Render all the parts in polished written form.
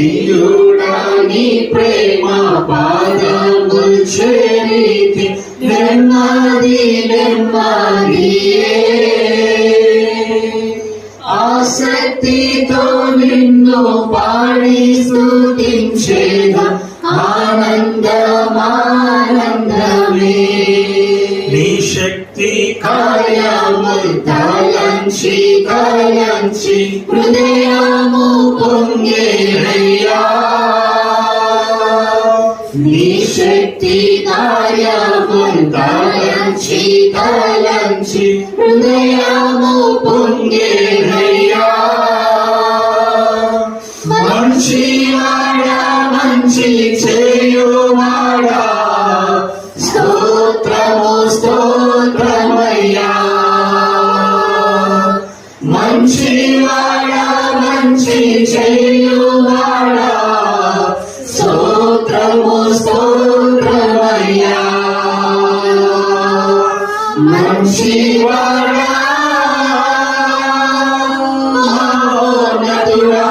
ప్రియుడాని ప్రేమ పాదముల్ చేరితి నెమ్మది నెమ్మదియే ఆసక్తితో నిన్ను పాడి స్తుతించేదా ఆనందమానందమే నీ శక్తి కార్యముల్ తలంచి తలంచి హృదయము పొంగేరయ్యా నీ శక్తి కార్యముల్ తలంచి తలంచి హృదయము పొంగేరయ్యా మంచివాడా మంచి చేయువాడా స్తోత్రము స్తోత్రమయ్యా మంచివాడా మంచి చేయువాడా స్తోత్రము స్తోత్రమయ్యా మంచివాడా మహోన్నతుడా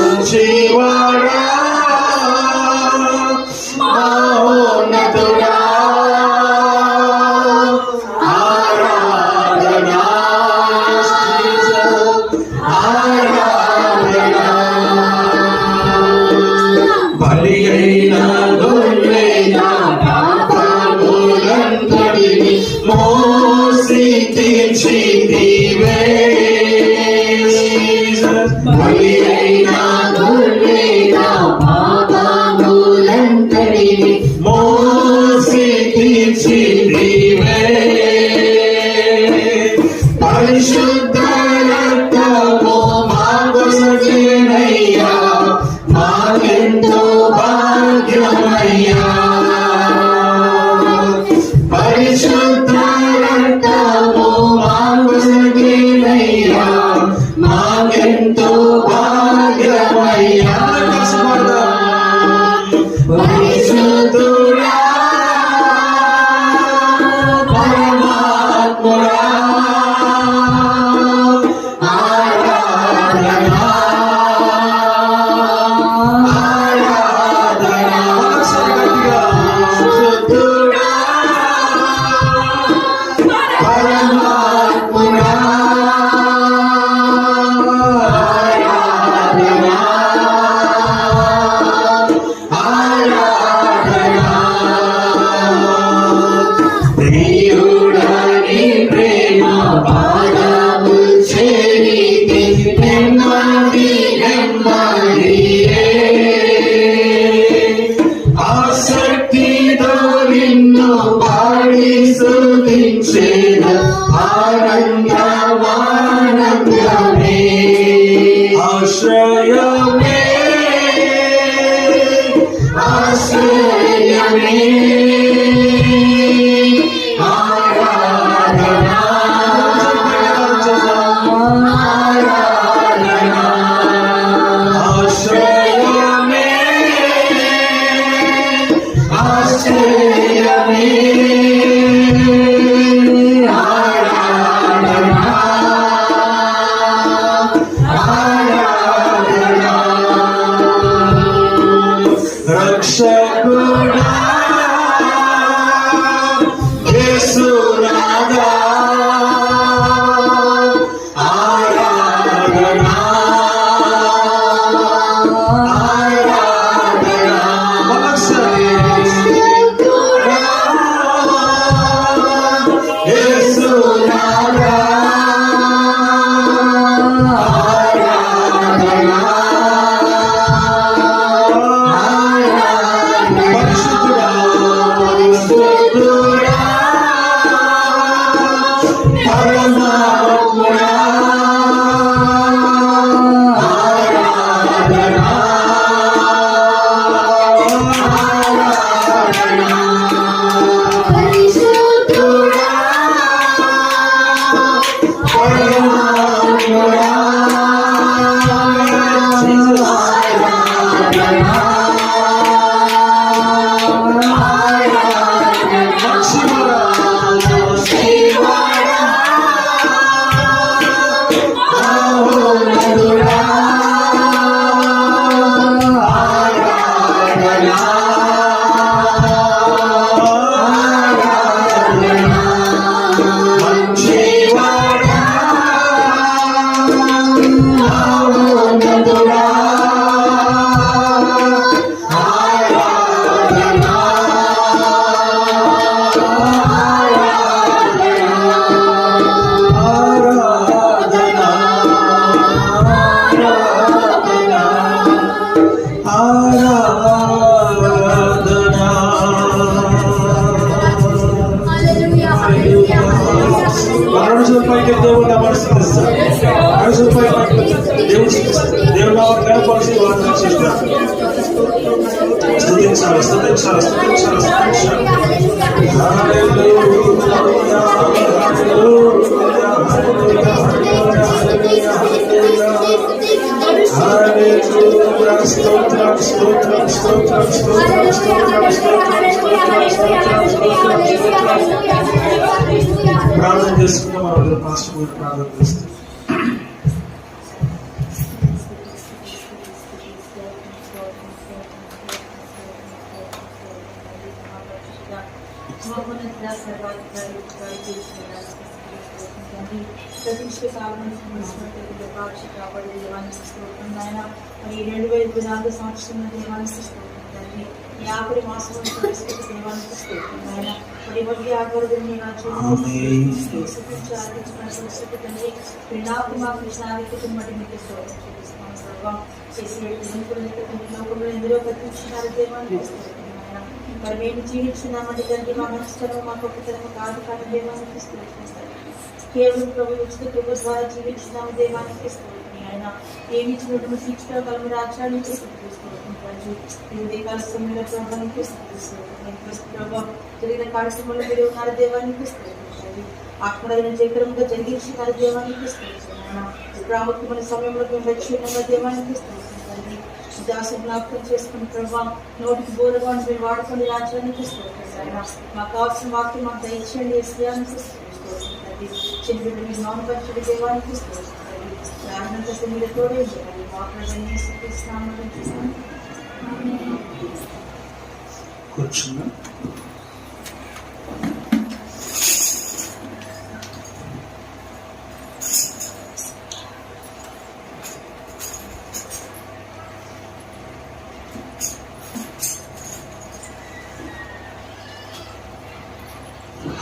మంచివాడా మహోన్నతుడా ఆరాధనా ఆరాధనా బలి అయిన గొర్రెల పాపములంతటిని మోసి తీర్చితివే బలి అయిన గొర్రెల పాపములంతటిని మోసి తీర్చితివే పరిశుద్ధ రక్తము మాకొసగినయ్యా మాకెంతో భాగ్యమయ్యా పరిశుద్ధ రక్తము మాకొసగినయ్యా మాకెంతో భాగ్యమయ్యా పరిశుద్ధుడా పరమాత్ముడా ఆరాధనా ఆరాధనా పరిశుద్ధుడా పరమాత్ముడా ఆరాధనా ఆరాధనా ప్రియుడాని ప్రేమ పాదముల్ చేరితి నెమ్మది నెమ్మదియే ఆసక్తితో నిన్ను పాడి స్తుతించేదా ఆనందమానందమే ఆశ్రయమే ఆశ్రయమే ఆరాధనా ఆరాధనా ఆశ్రయమే ఆశ్రయమే ఆరాధనా ఆరాధనా రక్షకుడా దేవుడు నామమును కనపరిచి వారిని స్తుతించాలి స్తుతించాలి స్తుతించాలి స్తుతించాలి. హల్లెలూయా హల్లెలూయా హల్లెలూయా హల్లెలూయా స్తోత్రం స్తోత్రం స్తోత్రం స్తోత్రం స్తోత్రం స్తోత్రం. ప్రార్థన చేసుకుందాం. మనం పాస్టర్ గారు ప్రార్థన చేస్తాం. ప్రతిష్ట కావాలని కాపాడే దేవానికి స్తోత్రం నాయన. మరి 2004 సంవత్సరం దేవానికి స్తోత్రం. ఈ ఆఖరి మాసం దేవానికి స్తోత్రం నాయన. మరి ఇవన్నీ ఆఖరి కృష్ణాధిక్యతను బట్టి మీకు స్తోత్రం చూపిస్తున్నాను ప్రభావం. చేసి లోకంలో ఎందరో ప్రతిష్ఠించినారు దేవానికి స్తోత్రం నాయన. మరి మేము జీవించున్నామంటే దానికి మా నష్టము మా గొప్పతనము కాదు కానీ దేవానికి స్తోత్రం. కేవలం ప్రభు ఉచిత కృప ద్వారా జీవించినాము దేవానికి స్తోత్రం ఆయన. ఏమి ఇచ్చినట్టు శిక్షణ కలము రాజ్యానికి స్తోత్రం ప్రభు. ఈ ఉదయకాల సమయంలో ప్రభానికి స్తోత్రం ప్రభావ. జరిగిన కార్యక్రమంలో మీరు ఉన్నారు దేవానికి స్తోత్రం ప్రభు. ఆత్మడైన జయకరంగా జరిగించినారు దేవానికి స్తోత్రం ఆయన. ప్రాముఖ్యమైన సమయంలో మేము వచ్చి ఉన్న దేవానికి స్తోత్రం ప్రభు. దాసు జ్ఞాపకం చేసుకుని ప్రభావ నోటికి బోధగా మీరు వాడుకొని రాజ్యానికి స్తోత్రం ఆయన. మాకు కావాల్సిన వాక్యం మాకు దయచేయండి శ్రేయానికి చిన్న బిడ్డ మీరు మౌనపరచుడి దేవానికి ప్రార్థన మీరు తోడే మాట్లాడండి కూర్చున్నా.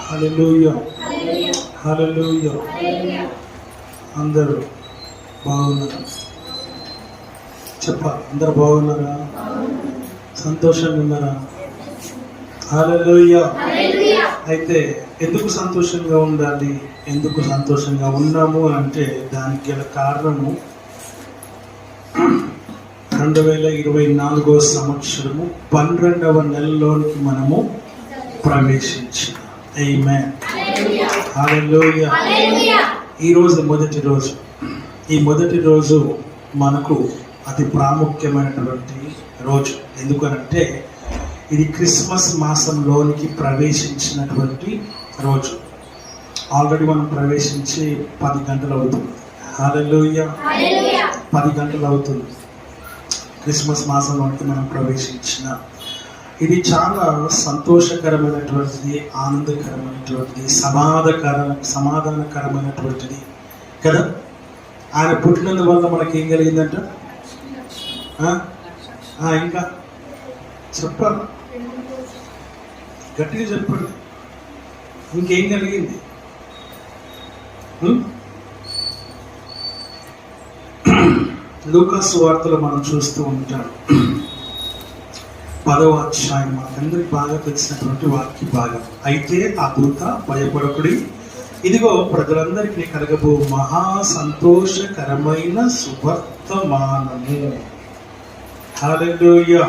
హల్లెలూయా హల్లెలూయా. అందరూ బాగున్నారా? చెప్పాలి. అందరు బాగున్నారా? సంతోషంగా ఉన్నారా? హల్లెలూయా. అయితే ఎందుకు సంతోషంగా ఉండాలి, ఎందుకు సంతోషంగా ఉన్నాము అంటే దానికి గల కారణము 2024 సంవత్సరము 12వ నెలలోనికి మనము ప్రవేశించాం. ఆమేన్. హల్లెలూయా. ఈ రోజు మొదటి రోజు. ఈ మొదటి రోజు మనకు అతి ప్రాముఖ్యమైనటువంటి రోజు. ఎందుకనంటే ఇది క్రిస్మస్ మాసంలోనికి ప్రవేశించినటువంటి రోజు. ఆల్రెడీ మనం ప్రవేశించి 10 గంటలు అవుతుంది. హల్లెలూయా. 10 గంటలు అవుతుంది క్రిస్మస్ మాసంలోనికి మనం ప్రవేశించిన. ఇది చాలా సంతోషకరమైనటువంటిది, ఆనందకరమైనటువంటిది, సమాధానకరమైనటువంటిది కదా. ఆయన పుట్టినందువల్ల మనకి ఏం కలిగిందంట? ఇంకా చెప్పాలి, గట్టిగా చెప్పండి. ఇంకేం కలిగింది? లూకా సువార్తలో మనం చూస్తూ ఉంటాం. 10వ అధ్యాయం మనకందరికి బాగా తెలిసినటువంటి వాక్య భాగం. అయితే ఆ దూత భయపడకుడి, ఇదిగో ప్రజలందరికీ కలగబో మహా సంతోషకరమైన సువర్తమానము. హల్లెలూయా.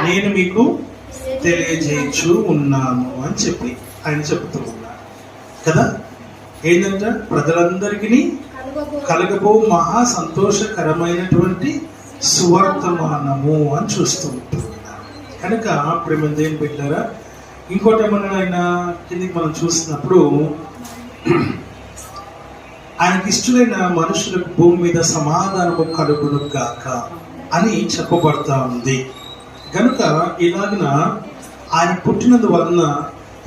నేను మీకు తెలియజేయచ్చు ఉన్నాను అని చెప్పి ఆయన చెప్తూ ఉన్నారు కదా. ఏంటంటే ప్రజలందరికీ కలగబో మహా సంతోషకరమైనటువంటి సువర్తమానము అని చూస్తూ ఉంటున్నారు. కనుక ప్రేమ దేని పెట్టారా? ఇంకోటి ఏమన్నా ఆయన కిందికి మనం చూసినప్పుడు ఆయనకి ఇష్టమైన మనుషులకు భూమి మీద సమాధానము కలుగును గాక అని చెప్పబడతా ఉంది. కనుక ఇలాగిన ఆయన పుట్టినందువలన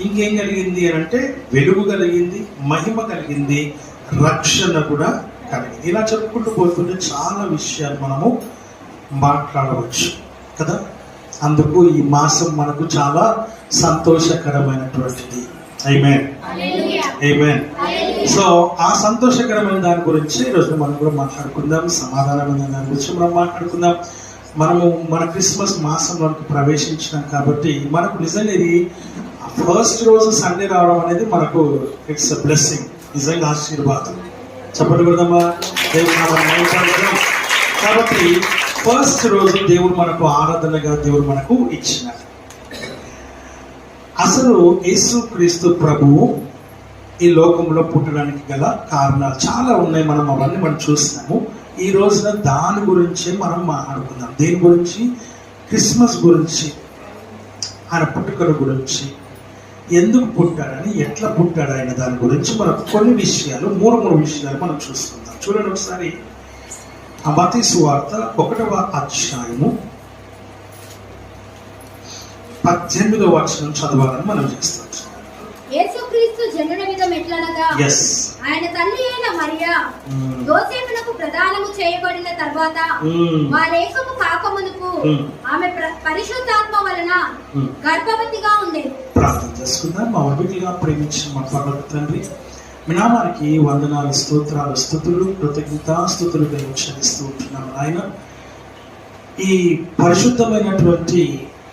ఇంకేం కలిగింది అని అంటే వెలుగు కలిగింది, మహిమ కలిగింది, రక్షణ కూడా కలిగింది. ఇలా చెప్పుకుంటూ పోతుంటే చాలా విషయాలు మనము మాట్లాడవచ్చు కదా. అందుకు ఈ మాసం మనకు చాలా సంతోషకరమైనటువంటిది. ఆమేన్ ఆమేన్. సో ఆ సంతోషకరమైన దాని గురించి ఈరోజు మనం కూడా మాట్లాడుకుందాం. సమాధానమైన దాని గురించి మనం మాట్లాడుకుందాం. మనము మన క్రిస్మస్ మాసంలోకి ప్రవేశించినాం కాబట్టి మనకు నిజంగా ఇది ఫస్ట్ రోజు సండే రావడం అనేది మనకు ఇట్స్ అ బ్లెస్సింగ్, నిజంగా ఆశీర్వాదం చెప్పండి కదమ్మా, దేవుడు నామమున మహిమపరచుదాం. కాబట్టి ఫస్ట్ రోజు దేవుడు మనకు ఆరాధనగా దేవుడు మనకు ఇచ్చినాడు. అసలు యేసుక్రీస్తు ప్రభువు ఈ లోకంలో పుట్టడానికి గల కారణాలు చాలా ఉన్నాయి. అవన్నీ మనం చూస్తున్నాము. ఈ రోజున దాని గురించి మనం మాట్లాడుకుందాం. దేని గురించి? క్రిస్మస్ గురించి, ఆయన పుట్టుకల గురించి, ఎందుకు పుట్టాడని, ఎట్లా పుట్టాడు ఆయన, దాని గురించి మనం కొన్ని విషయాలు, మూడు విషయాలు మనం చూసుకుందాం. చూడండి ఒకసారి మత్తయి సువార్త 1వ అధ్యాయము 18వ వచనం చదవాలని మనం చేస్తాం. యేసుక్రీస్తు జనన విధం ఎట్లనగా, ఎస్, ఆయన తల్లి అయిన మరియా యోసేపునకు ప్రదానము చేయబడిన తర్వాత వారేకము కాకమునుపు ఆమె పరిశుద్ధాత్మ వలన గర్భవతిగా ఉండేది. ప్రార్థన చేసుకుందాం. మా వడ్డీగా ప్రేమించిన మా పరలోక తండ్రి, మీ నామానికి వందనాలు, స్తోత్రాలు, స్తుతులు, కృతజ్ఞతాస్తుతులు చెల్లిస్తూ ఉంటున్నాము. ఆయన ఈ పరిశుద్ధమైనటువంటి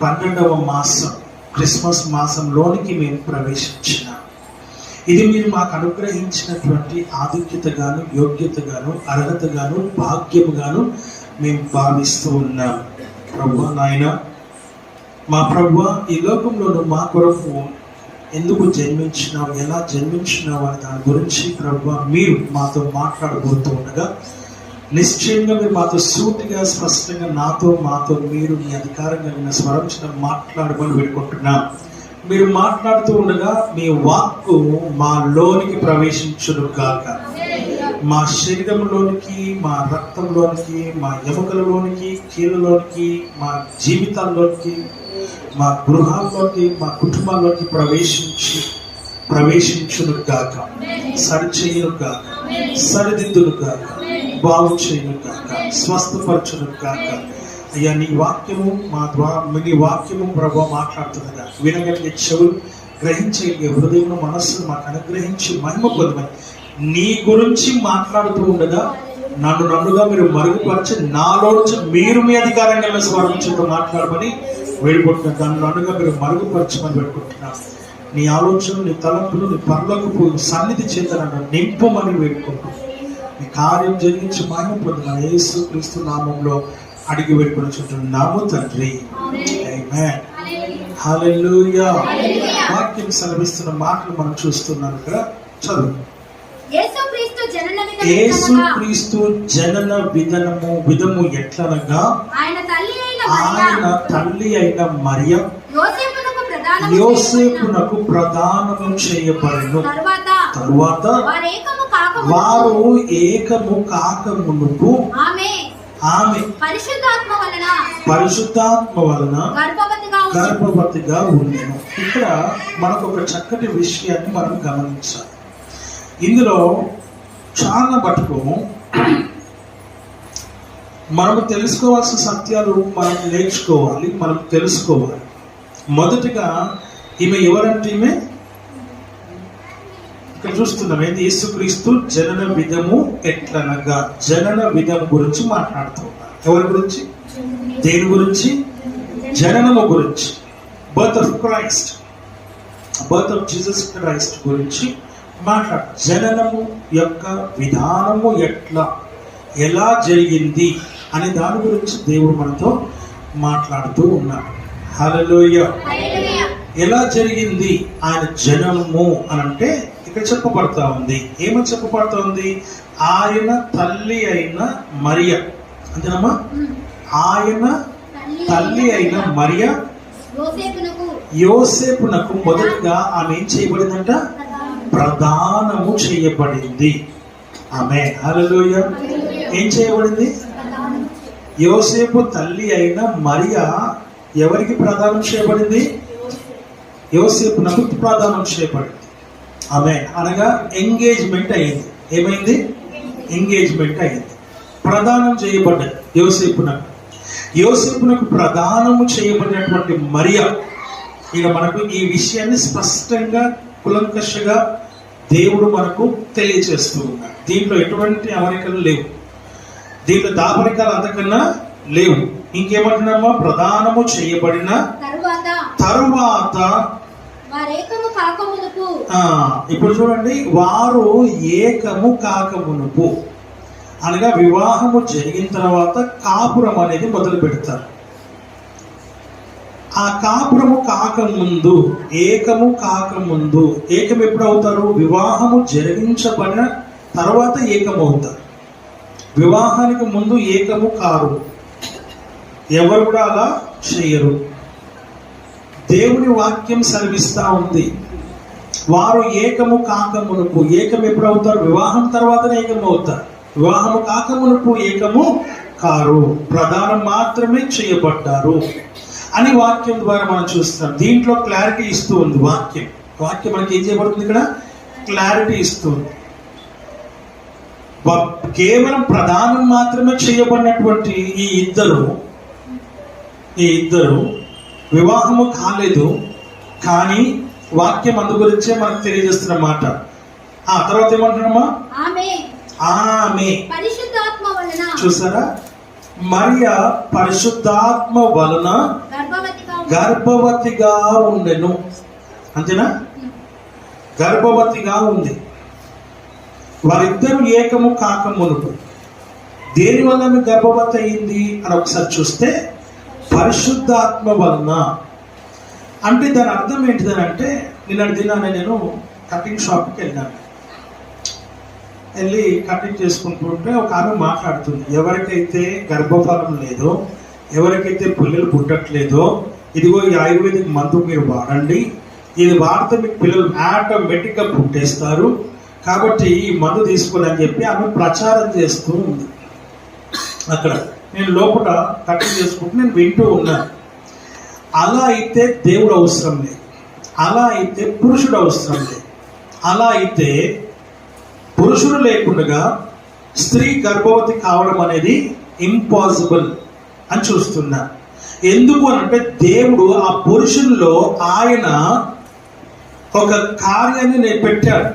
12వ మాసం, క్రిస్మస్ మాసంలోనికి మేము ప్రవేశించినాం. ఇది మీరు మాకు అనుగ్రహించినటువంటి ఆధిక్యతగాను, యోగ్యతగాను, అర్హతగాను, భాగ్యముగాను మేము భావిస్తూ ఉన్నాం. ప్రభువా నాయన, మా ప్రభువా, ఈ లోకంలో నువ్వు మా కొరకు ఎందుకు జన్మించినావు, ఎలా జన్మించినావు అని దాని గురించి ప్రభువా మీరు మాతో మాట్లాడబోతూ ఉండగా నిశ్చయంగా మీరు మాతో సూటిగా, స్పష్టంగా మాతో మీరు మీ అధికారం కలిగిన స్వరం మాట్లాడమని వేడుకుంటున్నాం. మీరు మాట్లాడుతూ ఉండగా మీ వాక్కు మా లోనికి ప్రవేశించును కాక, మా శరీరంలోనికి, మా రక్తంలోనికి, మా ఎముకలలోనికి, కీళ్ళలోనికి, మా జీవితాల్లోనికి, మా గృహాల్లోకి, మా కుటుంబాల్లోకి ప్రవేశించును కాక, సరిచేయును కాక, సరిదిద్దును కాక, బాగు చేయను కాక, స్వస్థపరచును కాక. అయ్యా, నీ వాక్యము మా ద్వారా, నీ వాక్యము ప్రభావ మాట్లాడుతుండగా వినగలిగే చెవులు, గ్రహించగలిగే హృదయం, మనస్సును మాకు అనుగ్రహించి మహిమ పొందమని, నీ గురించి మాట్లాడుతూ ఉండగా నన్నుగా మీరు మరుగుపరిచి, నాలో నుంచి మీరు మీ అధికారం కలిగిన స్వరం చేత మాట్లాడమని వేడుకుంటున్నాను. నన్నుగా మీరు మరుగుపరచమని వేడుకుంటున్నాను. నీ ఆలోచన, నీ తలంపులు, నీ పరలోకపు సన్నిధి చేత నన్ను నింపమని వేడుకుంటున్నాను. నీ కార్యం జరిగించి మహిమ పొందమని యేసుక్రీస్తు నామంలో అడిగి వేడుకొనుచున్నాము తండ్రి. ఆమేన్. హల్లెలూయా. వాక్యం సెలవిస్తున్న మాటలు మనం చూస్తున్నాం ఇక్కడ. చదువు. యేసుక్రీస్తు జనన విధము ఎట్లనగా, ఆయన తల్లి అయిన మరియ యోసేపునకు ప్రదానము చేయబడెను. తరువాత వారు ఏకము కాకమునుపు ఆమె పరిశుద్ధాత్మ వలన గర్భవతిగా ఉండెను. ఇక్కడ మనకు ఒక చక్కటి విషయాన్ని మనం గమనించాలి. ఇందులో చాలా మటుకు మనము తెలుసుకోవాల్సిన సత్యాలు మనం నేర్చుకోవాలి, మనం తెలుసుకోవాలి. మొదటిగా ఈమె ఎవరంటే, ఈమె ఇక్కడ చూస్తున్నాం ఏంటి, యేసుక్రీస్తు జనన విధము ఎట్లనగా, జనన విధము గురించి మాట్లాడుతూ ఉన్నారు. ఎవరి గురించి? దేని గురించి? జననము గురించి. Birth of Christ, birth of Jesus Christ గురించి మాట్లాడు. జననము యొక్క విధానము ఎలా జరిగింది అనే దాని గురించి దేవుడు మనతో మాట్లాడుతూ ఉన్నాడు. హల్లెలూయా. ఎలా జరిగింది ఆయన జననము అని అంటే ఇక్కడ చెప్పబడతా ఉంది. ఏమని చెప్పబడతా ఉంది? ఆయన తల్లి అయిన మరియ, అంతేనమ్మా? ఆయన తల్లి అయిన మరియ యోసేపునకు మొదటిగా ఆమె ఏం చేయబడిందంట? ప్రదానము చేయబడింది. ఆమె హల్లెలూయా. ఏం చేయబడింది? యోసేపు తల్లి అయిన మరియ ఎవరికి ప్రదానం చేయబడింది? యోసేపునకు ప్రదానం చేయబడింది. ఆమె అనగా ఎంగేజ్మెంట్ అయింది. ఏమైంది? ఎంగేజ్మెంట్ అయింది. ప్రదానం చేయబడ్డది యోసేపునకు ప్రదానము చేయబడినటువంటి మరియ. ఇక మనకు ఈ విషయాన్ని స్పష్టంగా, కులంకషగా దేవుడు మనకు తెలియజేస్తూ ఉన్నాడు. దీంట్లో ఎటువంటి అమరికలు లేవు, దీంట్లో దాపరికాలు అంతకన్నా లేవు. ఇంకేమంటున్నామా? ప్రదానము చేయబడిన తరువాత వారేకము కాకమునుపు. ఇప్పుడు చూడండి, వారు ఏకము కాకమునుపు అనగా వివాహము జరిగిన తర్వాత కాపురం అనేది మొదలు పెడతారు. ఆ కాపురము కాకముందు, ఏకము కాకముందు, ఏకం ఎప్పుడు అవుతారు? వివాహము జరిగించబడిన తర్వాత ఏకమవుతారు. వివాహానికి ముందు ఏకము కారు, ఎవరు కూడా అలా చేయరు. దేవుని వాక్యం సెలవిస్తా ఉంది, వారు ఏకము కాకమునుపు. ఏకం ఎప్పుడు అవుతారు? వివాహం తర్వాతనే ఏకము అవుతారు. వివాహము కాకమునుపు ఏకము కారు, ప్రదానం మాత్రమే చేయబడ్డారు అని వాక్యం ద్వారా మనం చూస్తాం. దీంట్లో క్లారిటీ ఇస్తూ ఉంది వాక్యం. వాక్యం మనకి ఏం చేయబడుతుంది? ఇక్కడ క్లారిటీ ఇస్తుంది. కేవలం ప్రదానం మాత్రమే చేయబడినటువంటి ఈ ఇద్దరు వివాహము కాలేదు, కానీ వాక్యం అందు గురించే మనకు తెలియజేస్తున్న మాట. ఆ తర్వాత ఏమంటున్నామా? ఆమె పరిశుద్ధాత్మ వలన. చూసారా, మరియా పరిశుద్ధాత్మ వలన గర్భవతిగా ఉండెను. అంతేనా? గర్భవతిగా ఉంది. వారిద్దరూ ఏకము కాకమునుపు. దేని వల్ల ఆమె గర్భవతి అయింది అని ఒకసారి చూస్తే, పరిశుద్ధాత్మ వలన. అంటే దాని అర్థం ఏంటిదని అంటే, నిన్నటి దినాన్ని నేను కటింగ్ షాప్కి వెళ్ళి కటింగ్ చేసుకుంటుంటే ఒక ఆమె మాట్లాడుతుంది, ఎవరికైతే గర్భఫలం లేదో, ఎవరికైతే పిల్లలు పుట్టట్లేదో, ఇదిగో ఈ ఆయుర్వేదిక్ మందు మీరు వాడండి, ఇది వాడితే మీకు పిల్లలు ఆటోమేటిక్గా పుట్టేస్తారు, కాబట్టి ఈ మందు తీసుకోండి అని చెప్పి ఆమె ప్రచారం చేస్తూ ఉంది. అక్కడ నేను లోపల కటింగ్ చేసుకుంటూ నేను వింటూ ఉన్నాను. అలా అయితే దేవుడు అవసరం లేదు, అలా అయితే పురుషుడు అవసరం లేదు, అలా అయితే పురుషుడు లేకుండా స్త్రీ గర్భవతి కావడం అనేది ఇంపాసిబుల్ అని చూస్తున్నా. ఎందుకు అనంటే, దేవుడు ఆ పురుషుల్లో ఆయన ఒక కార్యాన్ని పెట్టాడు.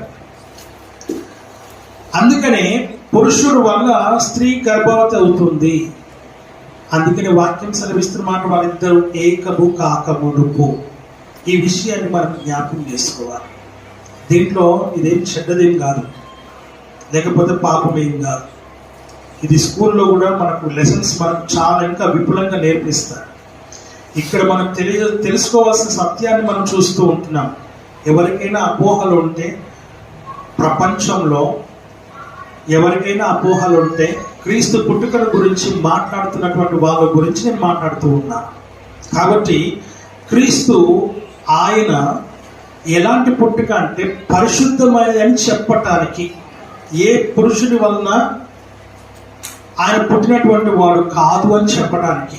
అందుకనే పురుషుడు వల్ల స్త్రీ గర్భవతి అవుతుంది. అందుకనే వాక్యం సెలవిస్తున్న మాట, వారిద్దరూ ఏకము కాకమునుపు. ఈ విషయాన్ని మనం జ్ఞాపకం చేసుకోవాలి. దీంట్లో ఇదేం చెడ్డదేం కాదు, లేకపోతే పాపమేం కాదు. ఇది స్కూల్లో కూడా మనకు లెసన్స్ మనకు చాలా ఇంకా విపులంగా నేర్పిస్తారు. ఇక్కడ మనం తెలుసుకోవాల్సిన సత్యాన్ని మనం చూస్తూ ఉంటున్నాం. ఎవరికైనా అపోహలు ఉంటే, ప్రపంచంలో ఎవరికైనా అపోహలు ఉంటే, క్రీస్తు పుట్టుకల గురించి మాట్లాడుతున్నటువంటి వాళ్ళ గురించి నేను మాట్లాడుతూ ఉన్నా. కాబట్టి క్రీస్తు ఆయన ఎలాంటి పుట్టుక అంటే పరిశుద్ధమైనది అని చెప్పటానికి, ఏ పురుషుని వలన ఆయన పుట్టినటువంటి వాడు కాదు అని చెప్పడానికి.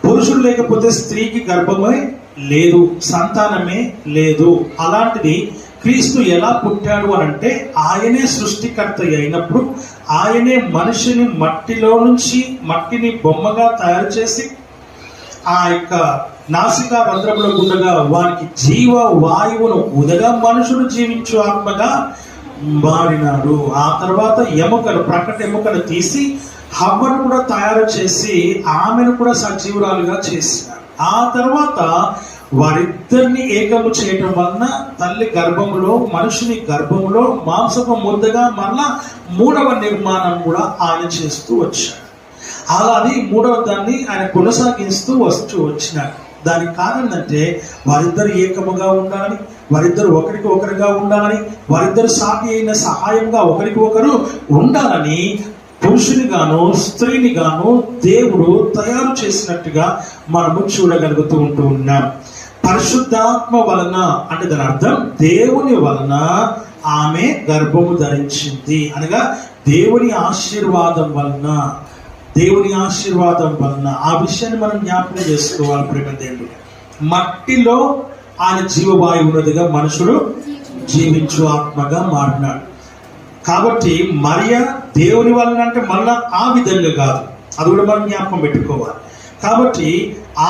పురుషుడు లేకపోతే స్త్రీకి గర్భమే లేదు, సంతానమే లేదు. అలాంటిది క్రీస్తు ఎలా పుట్టాడు అని అంటే, ఆయనే సృష్టికర్త అయినప్పుడు ఆయనే మనిషిని మట్టిలో నుంచి, మట్టిని బొమ్మగా తయారు చేసి ఆ యొక్క నాసికా రంధ్రంలో గుండగా వానికి జీవ వాయువును ఉదగా మనుషుడు జీవించు ఆత్మగా మారినాడు. ఆ తర్వాత ప్రకట ఎముకను తీసి హవ్వను కూడా తయారు చేసి ఆమెను కూడా సజీవురాలుగా చేసినాడు. ఆ తర్వాత వారిద్దరిని ఏకము చేయటం వలన తల్లి గర్భములో, మనుషుని గర్భములో మాంసపు ముద్దగా మరలా మూడవ నిర్మాణం కూడా ఆయన చేస్తూ వచ్చాడు. అలాది మూడవ దాన్ని ఆయన కొనసాగిస్తూ వచ్చినాడు. దానికి కారణం అంటే వారిద్దరు ఏకముగా ఉండాలని, వారిద్దరు ఒకరికి ఒకరిగా ఉండాలని, వారిద్దరు సాటి అయిన సహాయంగా ఒకరికి ఒకరు ఉండాలని పురుషుని గాను స్త్రీని గాను దేవుడు తయారు చేసినట్టుగా మనము చూడగలుగుతూ ఉంటూ ఉన్నాం. పరిశుద్ధాత్మ వలన అంటే దాని అర్థం దేవుని వలన ఆమె గర్భము ధరించింది అనగా దేవుని ఆశీర్వాదం వలన, దేవుని ఆశీర్వాదం వలన. ఆ విషయాన్ని మనం జ్ఞాపకం చేసుకోవాలి. ప్రేమదేవుడు మట్టిలో ఆయన జీవవాయువున్నదిగా మనుషుడు జీవించు ఆత్మగా మారినాడు. కాబట్టి మరియా దేవుని వలన అంటే మళ్ళా ఆ విధంగా కాదు, అది కూడా మనం జ్ఞాపకం పెట్టుకోవాలి. కాబట్టి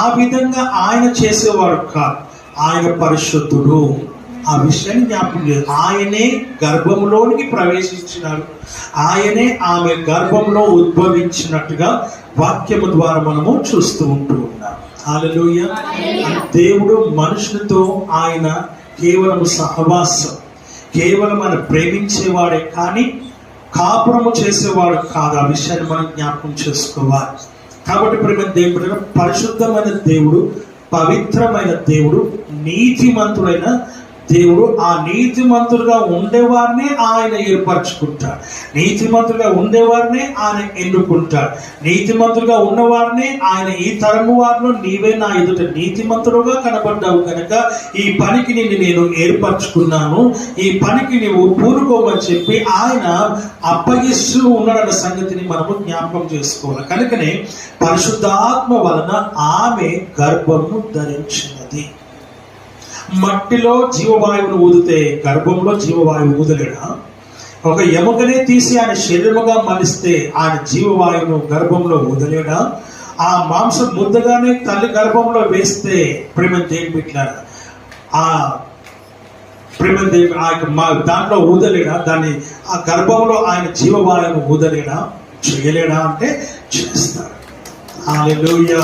ఆ విధంగా ఆయన చేసేవాడు కాదు, ఆయన పరిశుద్ధుడు. ఆ విషయాన్ని జ్ఞాపకం లేదు. ఆయనే గర్భంలోనికి ప్రవేశించినాడు, ఆయనే ఆమె గర్భంలో ఉద్భవించినట్టుగా వాక్యము ద్వారా మనము చూస్తూ ఉంటూ ఉన్నాం. హల్లెలూయా. దేవుడు మనుషులతో ఆయన కేవలం సహవాసం, కేవలం ఆయన ప్రేమించేవాడే కానీ కాపురము చేసేవాడు కాదు. ఆ విషయాన్ని మనం జ్ఞాపకం చేసుకోవాలి. కాబట్టి ప్రేమ దేవుడు పరిశుద్ధమైన దేవుడు, పవిత్రమైన దేవుడు, నీతిమంతుడైన దేవుడు. ఆ నీతిమంతులుగా ఉండేవారినే ఆయన ఏర్పరచుకుంటాడు, నీతిమంతులుగా ఉండేవారినే ఆయన ఎన్నుకుంటాడు, నీతిమంతులుగా ఉన్నవారినే ఆయన ఈ తరము వారిలో నీవే నా ఎదుట నీతిమంతుడుగా కనబడ్డావు కనుక ఈ పనికి నిన్ను నేను ఏర్పరచుకున్నాను, ఈ పనికి నువ్వు పూనుకోమని చెప్పి ఆయన అప్పగిస్తూ ఉన్నాడన్న సంగతిని మనము జ్ఞాపకం చేసుకోవాలి. కనుకనే పరిశుద్ధాత్మ వలన ఆమె గర్భము ధరించినది. మట్టిలో జీవవాయువును ఊదితే గర్భంలో జీవవాయువు ఊదలేడా? ఒక ఎముకనే తీసి ఆయన శరీరముగా మలిస్తే ఆయన జీవవాయువును గర్భంలో ఊదలేడా? ఆ మాంసం ముద్దగానే తల్లి గర్భంలో వేస్తే ప్రేమ దేని బిడ్డలారా ఆ ప్రేమ దేవి ఆ దాంట్లో ఊదలేడా? దాన్ని ఆ గర్భంలో ఆయన జీవవాయువును ఊదలేడా? చేయలేడా అంటే చేస్తాడు. హల్లెలూయా,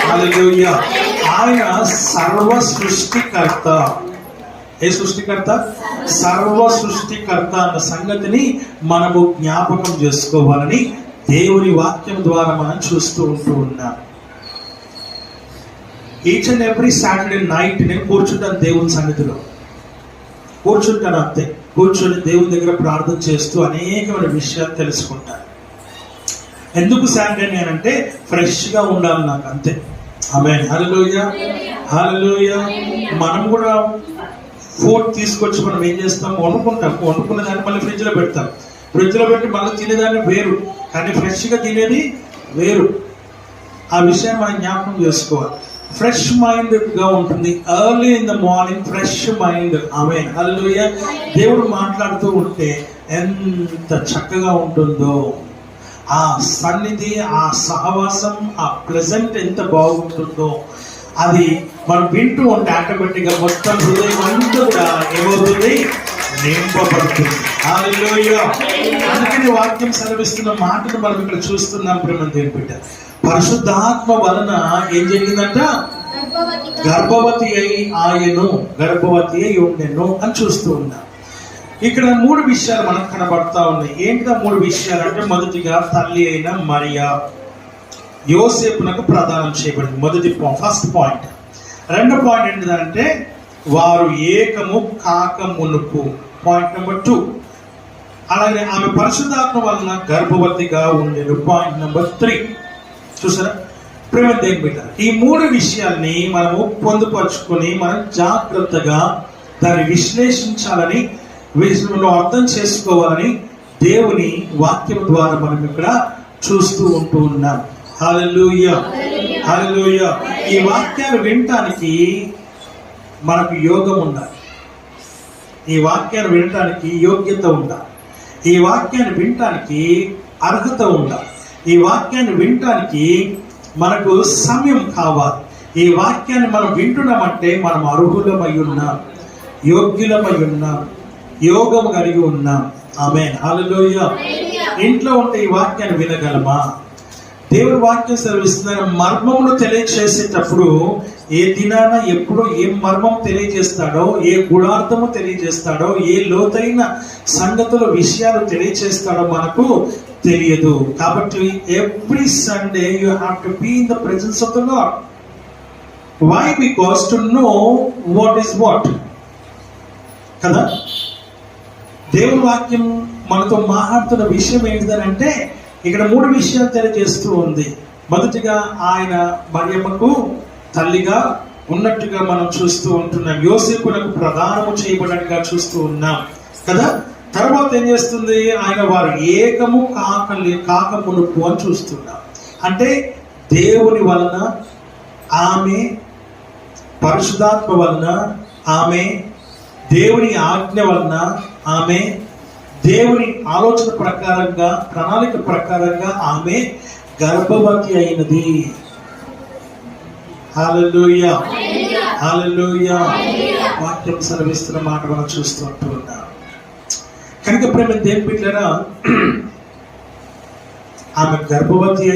హల్లెలూయా. ఆయన సర్వ సృష్టికర్త. ఏ సృష్టికర్త? సర్వ సృష్టికర్త అన్న సంగతిని మనము జ్ఞాపకం చేసుకోవాలని దేవుని వాక్యం ద్వారా మనం చూస్తూ ఉన్నాం. Each and every Saturday night నేను కూర్చుంటాను, దేవుని సన్నిధిలో కూర్చుంటాను, అంతే. కూర్చొని దేవుని దగ్గర ప్రార్థన చేస్తూ అనేకమైన విషయాలు తెలుసుకుంటాను. ఎందుకు సాటర్డే అంటే ఫ్రెష్గా ఉండాలి నాకు, అంతే. ఆమేన్, హల్లెలూయా, హల్లెలూయా. మనం కూడా ఫుడ్ తీసుకొచ్చి మనం ఏం చేస్తాం? వండుకుంటాం. వండుకున్న దాన్ని మళ్ళీ ఫ్రిడ్జ్లో పెడతాం. ఫ్రిడ్జ్లో పెట్టి మళ్ళీ తినేదాన్ని వేరు, కానీ ఫ్రెష్గా తినేది వేరు. ఆ విషయాన్ని మనం జ్ఞాపకం చేసుకోవాలి. ఫ్రెష్ మైండ్గా ఉంటుంది. Early in the morning fresh mind. Amen, hallelujah. దేవుడు మాట్లాడుతూ ఉంటే ఎంత చక్కగా ఉంటుందో ఆ సన్నిధి, ఆ సహవాసం, ఆ ప్లెజెంట్ ఎంత బాగుంటుందో అది మనం వింటూ ఉంటే ఆటోమేటిక్గా మొత్తం హృదయం అంతా కూడా ఏమవుతుంది? నింపబడుతుంది. హల్లెలూయా. అందుకని వాక్యం సెలవిస్తున్న మాటను మనం ఇక్కడ చూస్తున్నాం. ప్రేమ దేవుని బిడ్డ, పరిశుద్ధాత్మ వలన ఏం జరిగిందంట? గర్భవతి అయి ఆయను, గర్భవతి అయి ఉండెను అని చూస్తూ ఉన్నాం. ఇక్కడ 3 విషయాలు మనకు కనబడతా ఉన్నాయి. ఏంటో 3 విషయాలు అంటే, మొదటిగా తల్లి అయిన మరియా యోసేపునకు ప్రదానం చేయబడింది. First point. రెండో పాయింట్ ఏంటిదంటే వారు ఏకము కాక మునుపు. Point number 2. అలాగే ఆమె పరిశుద్ధాత్మ వలన గర్భవతిగా ఉండేది. Point number 3. చూసారా ప్రేమ దేవుని బిడ్డ, ఈ 3 విషయాల్ని మనము పొందుపరుచుకొని మనం జాగ్రత్తగా దాన్ని విశ్లేషించాలని, వీటిలో అర్థం చేసుకోవాలని దేవుని వాక్యం ద్వారా మనం ఇక్కడ చూస్తూ ఉన్నాం. హల్లెలూయా, హల్లెలూయా. ఈ వాక్యాలు వినటానికి మనకు యోగం ఉండాలి. ఈ వాక్యాలు వినటానికి యోగ్యత ఉండాలి. ఈ వాక్యాన్ని వినటానికి అర్హత ఉండాలి. ఈ వాక్యాన్ని వినటానికి మనకు సమయం కావాలి. ఈ వాక్యాన్ని మనం వింటున్నామంటే మనం అర్హులమై ఉన్నాం, యోగ్యులమై ఉన్నాం, యోగం కలిగి ఉన్నాం. ఆమేన్, హల్లెలూయా. ఇంట్లో ఉంటే ఈ వాక్యాన్ని వినగలమా? దేవుడి వాక్యం సెలవిస్తున్న మర్మమును తెలియజేసేటప్పుడు ఏ దినాన ఎప్పుడు ఏ మర్మం తెలియజేస్తాడో, ఏ గుణార్థము తెలియజేస్తాడో, ఏ లోతైన సంగతుల విషయాలు తెలియజేస్తాడో మనకు తెలియదు. కాబట్టి every Sunday you have to be in the presence of the Lord. Why? Because to know what is what కదా. దేవుని వాక్యం మనతో మాట్లాడుతున్న విషయం ఏంటిదనంటే ఇక్కడ 3 విషయాలు తెలియజేస్తూ ఉంది. మొదటిగా ఆయన మరియమ్మకు తల్లిగా ఉన్నట్టుగా మనం చూస్తూ ఉంటున్నాం. యోసేపునకు ప్రదానము చేయబడినట్టుగా చూస్తూ ఉన్నాం కదా. తర్వాత ఏం చేస్తుంది? ఆయన వారు ఏకము కాక మునుపు అని చూస్తున్నాం. అంటే దేవుని వలన ఆమె, పరిశుద్ధాత్మ వలన ఆమె, దేవుని ఆజ్ఞ వలన ఆమె, దేవుని ఆలోచన ప్రకారంగా, ప్రణాళిక ప్రకారంగా ఆమె గర్భవతి అయినది. హల్లెలూయా, హల్లెలూయా. వాక్యం సెలవిస్తున్న మాట మనం చూస్తూ ఉంటున్నాం. కనుక ప్రేమ దేవుని బిడ్డలారా, ఆమె గర్భవతి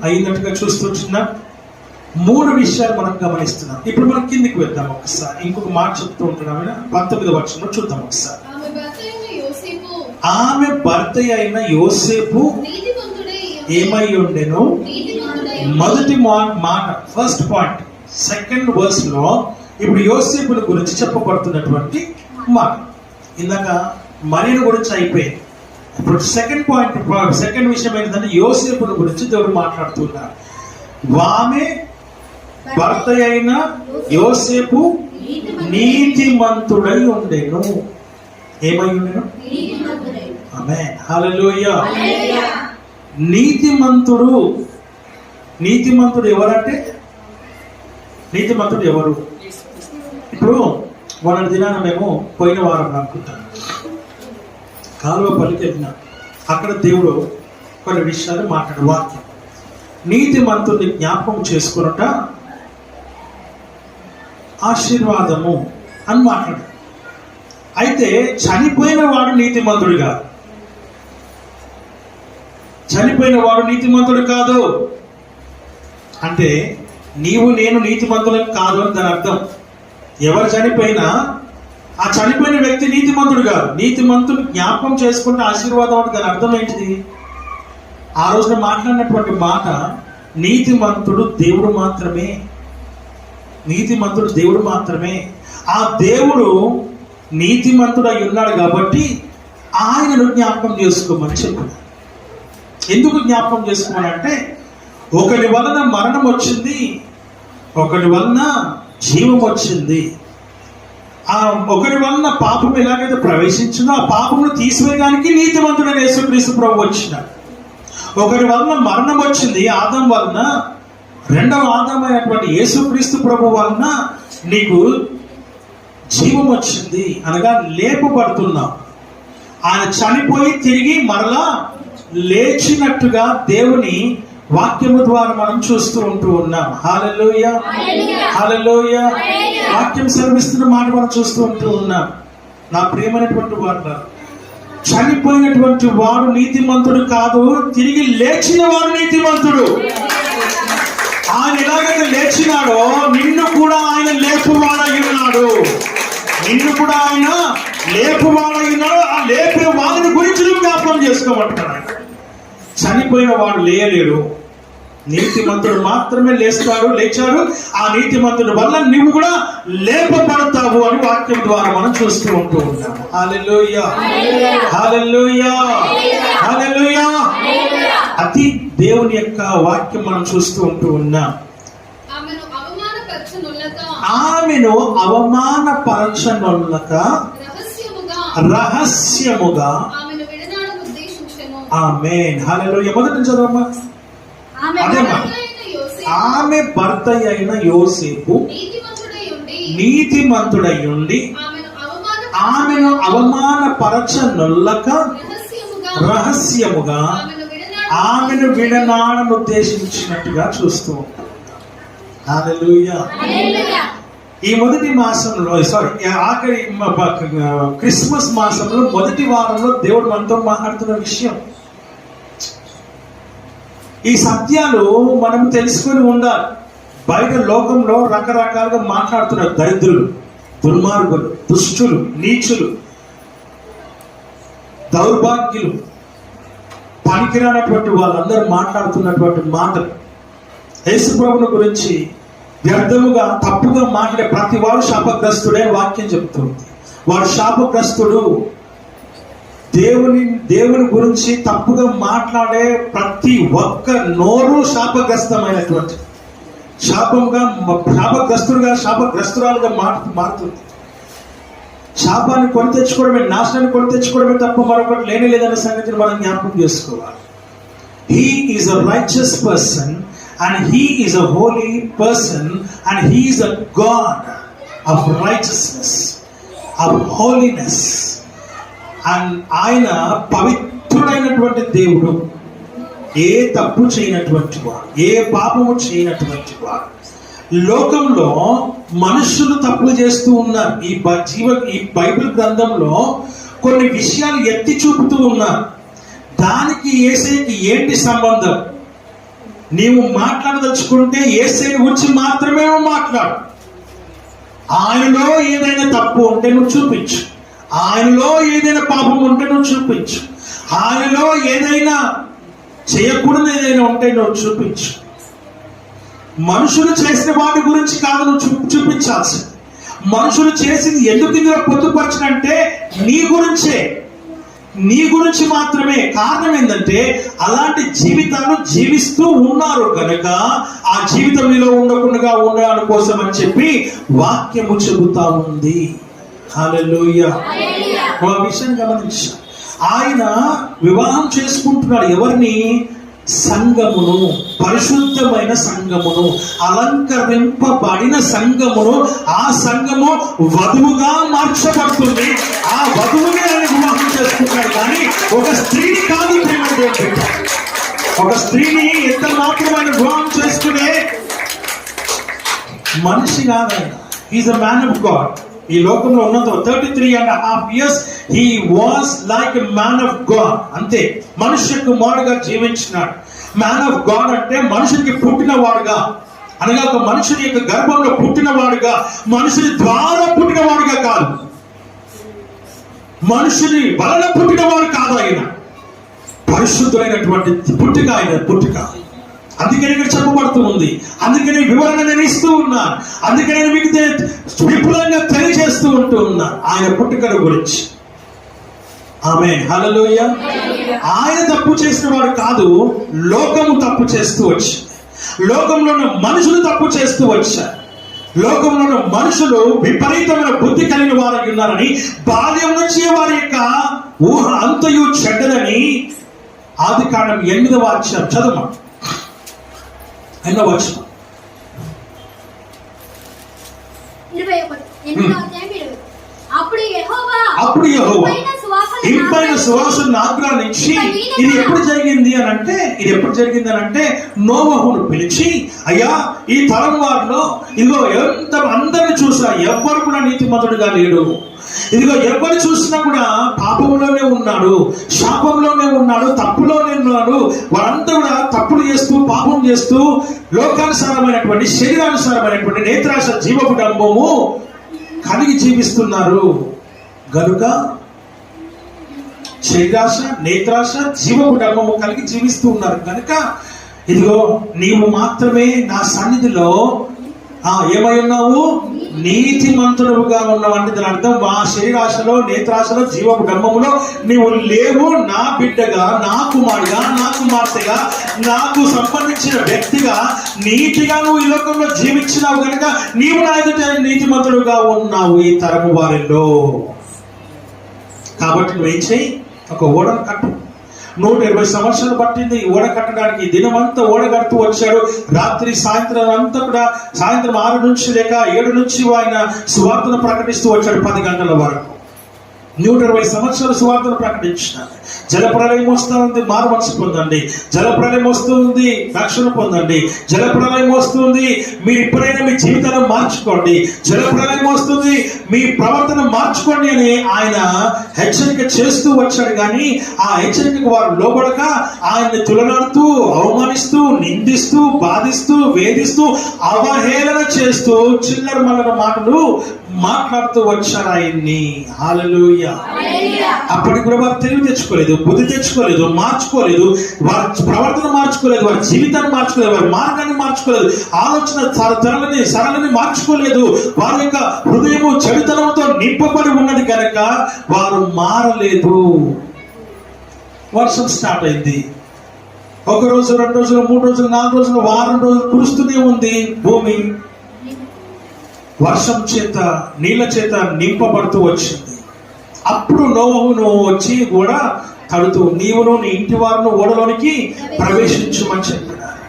అయినట్టుగా చూస్తున్నాం. 3 విషయాలు మనం గమనిస్తున్నాం. ఇప్పుడు మనం కిందికి వెళ్దాం ఒకసారి. ఇంకొక మాట చెప్తూ ఉంటున్నాం. 19వ వచనంలో చూద్దాం ఒకసారి. ఆమె భర్త అయిన యోసేపు ఏమై ఉండెను? మొదటి మాట, ఫస్ట్ పాయింట్. సెకండ్ వర్స్ లో ఇప్పుడు యోసేపుల గురించి చెప్పబడుతున్నటువంటి మాట. ఇందాక మరియను గురించి అయిపోయింది. ఇప్పుడు సెకండ్ పాయింట్, సెకండ్ విషయం ఏంటంటే యోసేపుల గురించి దేవుడు మాట్లాడుతున్నారు. ఆమె భర్త అయిన యోసేపు నీతిమంతుడై ఉండెను. ఏమై ఉండెను? ఆమేన్, హల్లెలూయా. నీతిమంతుడు ఎవరంటే, నీతిమంతుడు ఎవరు? ఇప్పుడు మొన్నటి దినాన మేము పోయిన వారం అనుకుంటాం కాలువపల్లికి వెళ్ళినాం. అక్కడ దేవుడు కొన్ని విషయాలు మాట్లాడు. వాక్యం నీతిమంతుడిని జ్ఞాపకం చేసుకున్నట ఆశీర్వాదము అని మాట్లాడు. అయితే చనిపోయిన వాడు నీతిమంతుడు కాదు. చనిపోయిన వాడు నీతిమంతుడు కాదు అంటే నీవు నేను నీతిమంతులం కాదు అని దాని అర్థం. ఎవరు చనిపోయినా ఆ చనిపోయిన వ్యక్తి నీతిమంతుడు కాదు. నీతిమంతుడు జ్ఞాపకం చేసుకుంటే ఆశీర్వాదం అంటే దాని అర్థం ఏంటిది? ఆ రోజున మాట్లాడినటువంటి మాట, నీతిమంతుడు దేవుడు మాత్రమే. నీతిమంతుడు దేవుడు మాత్రమే. ఆ దేవుడు నీతిమంతుడు అయి ఉన్నాడు కాబట్టి ఆయనను జ్ఞాపకం చేసుకోమని చెప్పాడు. ఎందుకు జ్ఞాపకం చేసుకోవాలంటే ఒకరి వలన మరణం వచ్చింది, ఒకరి వలన జీవం వచ్చింది. ఆ ఒకరి వలన పాపం ఎలాగైతే ప్రవేశించిందో ఆ పాపమును తీసివేయడానికి నీతిమంతుడైన యేసుక్రీస్తు ప్రభువు వచ్చినాడు. ఒకరి వలన మరణం వచ్చింది ఆదాం వలన, రెండవ ఆదాం అయినటువంటి యేసుక్రీస్తు ప్రభు వలన నీకు జీవం వచ్చింది, అనగా లేపబడుతున్నావు. ఆయన చనిపోయి తిరిగి మరలా లేచినట్టుగా దేవుని వాక్యము ద్వారా మనం చూస్తూ ఉంటూ ఉన్నాం. హల్లెలూయా, హల్లెలూయా. వాక్యం సెలవిస్తున్న మాట మనం చూస్తూ ఉంటూ ఉన్నాం. నా ప్రియమైనటువంటి వారు, చనిపోయినటువంటి వాడు నీతిమంతుడు కాదు, తిరిగి లేచిన వాడు నీతిమంతుడు. ఆయన ఎలాగైతే లేచినాడో నిన్ను కూడా ఆయన లేపువాడై ఉన్నాడు. నిన్ను కూడా ఆయన లేపువాడై ఉన్నాడు. ఆ లేపే వాడిని గురించి జ్ఞాపకం చేసుకోమంటున్నాడు. చనిపోయిన వాడు లేయలేడు, నీతిమంతుడు మాత్రమే లేచాడు. ఆ నీతిమంతుడి వల్ల నువ్వు కూడా లేపబడతావు అని వాక్యం ద్వారా మనం చూస్తూ ఉంటూ ఉన్నాము. హల్లెలూయా, హల్లెలూయా, హల్లెలూయా. అతి దేవుని యొక్క వాక్యం మనం చూస్తూ ఉంటూ ఉన్నాం. ఆమెను అవమానపరచనొల్లక రహస్యముగా ఆమేన్, హల్లెలూయా. మొదటి నుంచి చదవమ్మా. అదేమ్మా, ఆమె భర్త అయిన యోసేపు నీతిమంతుడై ఉండి ఆమెను అవమానపరచనొల్లక రహస్యముగా ఆమెను విడనాడను ఉద్దేశించినట్టుగా చూస్తూ ఉంటాం. హల్లెలూయా. ఈ మొదటి మాసంలో ఆఖరి క్రిస్మస్ మాసంలో మొదటి వారంలో దేవుడు మనతో మాట్లాడుతున్న విషయం, ఈ సత్యాలు మనం తెలుసుకొని ఉండాలి. బయట లోకంలో రకరకాలుగా మాట్లాడుతున్నారు. దరిద్రులు, దుర్మార్గులు, దుష్టులు, నీచులు, దౌర్భాగ్యులు, పనికిరానటువంటి వాళ్ళందరూ మాట్లాడుతున్నటువంటి మాటలు. యేసు ప్రభువుని గురించి వ్యర్థముగా తప్పుగా మాట్లాడే ప్రతి వాడు శాపగ్రస్తుడే వాక్యం చెప్తుంది. వాడు శాపగ్రస్తుడు. దేవుని గురించి తప్పుగా మాట్లాడే ప్రతి ఒక్క నోరు శాపగ్రస్తమైనటువంటి శాపగ్రస్తురాలుగా మారుతుంది. శాపాన్ని కొని తెచ్చుకోవడమే, నాశనాన్ని కొని తెచ్చుకోవడమే తప్ప మరొకటి లేనే లేదనే సంగతిని మనం జ్ఞాపకం చేసుకోవాలి. He is a righteous person and he is a holy person and he is a God of righteousness, of holiness. And ఆయన పవిత్రుడైనటువంటి దేవుడు, ఏ తప్పు చేయనటువంటి వాడు, ఏ పాపము చేయనటువంటి వాడు. లోకంలో మనుషులు తప్పులు చేస్తూ ఉన్నారు. ఈ బైబిల్ గ్రంథంలో కొన్ని విషయాలు ఎత్తి చూపుతూ ఉన్నారు. దానికి యేసయ్యకి ఏంటి సంబంధం? నీవు మాట్లాడదలుచుకుంటే యేసయ్య గురించి మాత్రమే మాట్లాడు. ఆయనలో ఏదైనా తప్పు ఉంటే నువ్వు చూపించు, ఆయనలో ఏదైనా పాపం ఉంటే నువ్వు చూపించు, ఆయనలో ఏదైనా చేయకూడదు ఏదైనా ఉంటే నువ్వు చూపించు. మనుషులు చేసిన వాటి గురించి కాదు నువ్వు చూపించాల్సి. మనుషులు చేసింది ఎందుకు ఇందులో పొందుపరచనంటే నీ గురించి మాత్రమే. కారణం ఏంటంటే అలాంటి జీవితాలు జీవిస్తూ ఉన్నారు కనుక ఆ జీవితం మీలో ఉండకుండా ఉండడానికి కోసం అని చెప్పి వాక్యము చెబుతా ఉంది. హల్లెలూయా. ఆ విషయం గమనించు. ఆయన వివాహం చేసుకుంటున్నాడు ఎవరిని? సంఘమును, పరిశుద్ధమైన సంఘమును, అలంకరింపబడిన సంఘమును. ఆ సంఘము వధువుగా మార్చబడుతుంది. ఆ వధువుని ఆయన వివాహం చేసుకుంటాడు, కానీ ఒక స్త్రీని కాదు. ఒక స్త్రీని ఎంత మాత్రమైన వివాహం చేసుకునే మనిషి కాదు. Is a man of God. ఈ లోకంలో ఉన్నంత 33.5 years he was like a man of God. అంతే, మనుష్య కుమారుడుగా జీవించినాడు. మ్యాన్ ఆఫ్ గాడ్ అంటే మనుషుడికి పుట్టినవాడుగా, అనగా ఒక మనుషుని యొక్క గర్భంలో పుట్టినవాడుగా, మనుషుని ద్వారా పుట్టినవాడుగా కాదు, మనుషుని వలన పుట్టినవాడు కాదు. ఆయన పరిశుద్ధులైనటువంటి పుట్టిక, ఆయన పుట్టిక. అందుకని ఇక్కడ చెప్పబడుతూ ఉంది. అందుకని వివరణ నేను ఇస్తూ ఉన్నాను. అందుకని నేను మీకు విపులంగా తెలియజేస్తూ ఉంటూ ఉన్నాను ఆయన పుట్టుకల గురించి. ఆమేన్, హల్లెలూయా. ఆయన తప్పు చేసిన వాడు కాదు, లోకము తప్పు చేస్తూ వచ్చింది. లోకంలో ఉన్న మనుషులు తప్పు చేస్తూ వచ్చారు. లోకంలో ఉన్న మనుషులు విపరీతమైన బుద్ధి కలిగిన వారు ఉన్నారని, బాల్యం నుంచి వారి యొక్క ఊహ అంతయు చెడ్డదని ఆదికాండం 8వ అధ్యాయం చదువు. 8వ వచనం. 21. అప్పుడు యెహోవా ఇంపైన సువాసన ఆగ్రహించి, ఇది ఎప్పుడు జరిగింది అని అంటే నోవహును పిలిచి, అయ్యా ఈ తరం వారిలో ఇదిగో ఎంత అందరిని చూసా, ఎవ్వరు కూడా నీతిమంతుడుగా లేడు. ఇదిగో ఎవరు చూసినా కూడా పాపంలోనే ఉన్నాడు, శాపంలోనే ఉన్నాడు, తప్పులోనే ఉన్నాడు. వారంతా కూడా తప్పులు చేస్తూ, పాపం చేస్తూ, లోకానుసారమైనటువంటి, శరీరానుసారమైనటువంటి నేత్రాశ జీవపు డంబము కలిగి జీవిస్తున్నారు. గనుక శరీరాశ, నేత్రాశ, జీవపు డంబము కలిగి జీవిస్తూ ఉన్నారు. కనుక ఇదిగో నీవు మాత్రమే నా సన్నిధిలో ఏమై ఉన్నావు? నీతిమంతుడుగా ఉన్నావు. అంటే దాని అర్థం మా శరీరాశలో, నేత్రాశలో, జీవపు డంబములో నీవు లేవు. నా బిడ్డగా, నా కుమారుగా, నా కుమార్తెగా, నాకు సంబంధించిన వ్యక్తిగా నీతిగా నువ్వు ఈ లోకంలో జీవించినావు కనుక నీవు నా ఎదుట నీతిమంతుడుగా ఉన్నావు ఈ తరము వారిలో. కాబట్టి నువ్వేం చేయి? ఒక ఓడను కట్టు. 120 సంవత్సరాలు పట్టింది ఓడ కట్టడానికి. దినమంతా ఓడ కడుతూ వచ్చాడు. రాత్రి సాయంత్రం అంతా కూడా, సాయంత్రం 6 నుంచి లేక 7 నుంచి ఆయన సువార్తను ప్రకటిస్తూ వచ్చాడు 10 గంటల వరకు. 120 సంవత్సరాలు సువార్తను ప్రకటించినాడు. జలప్రలయం వస్తూ ఉంది, మారు మనసు పొందండి. జలప్రలయం వస్తుంది, రక్షణ పొందండి. జలప్రలయం వస్తుంది, మీరు ఇప్పుడైనా మీ జీవితాలను మార్చుకోండి. జలప్రలయం వస్తుంది, మీ ప్రవర్తన మార్చుకోండి అని ఆయన హెచ్చరిక చేస్తూ వచ్చాడు. కానీ ఆ హెచ్చరికకు వారు లోబడక ఆయన్ని తులనాడుతూ, అవమానిస్తూ, నిందిస్తూ, బాధిస్తూ, వేధిస్తూ, అవహేళన చేస్తూ, చిల్లర మల్లర మాటలు మాట్లాడుతూ వచ్చారు ఆయన్ని. హల్లెలూయా. అప్పటికి కూడా వారు తెలివి తెచ్చుకోలేదు, బుద్ధి తెచ్చుకోలేదు, మార్చుకోలేదు, వారి ప్రవర్తన మార్చుకోలేదు, వారి జీవితాన్ని మార్చుకోలేదు, వారి మార్గాన్ని మార్చుకోలేదు, ఆలోచన సరళని మార్చుకోలేదు. వారి యొక్క హృదయము చెడుతనంతో నింపబడి ఉన్నది కనుక వారు మారలేదు. వర్షం స్టార్ట్ అయింది. 1 రోజు, 2 రోజులు, 3 రోజులు, 4 రోజులు, వారం రోజులు కురుస్తూనే ఉంది భూమి. వర్షం చేత, నీళ్ల చేత నింపబడుతూ వచ్చింది. అప్పుడు నోవహును వచ్చి కూడా తడుతూ, నీవును నీ ఇంటి వారును ఓడలోనికి ప్రవేశించమని చెప్పినారు.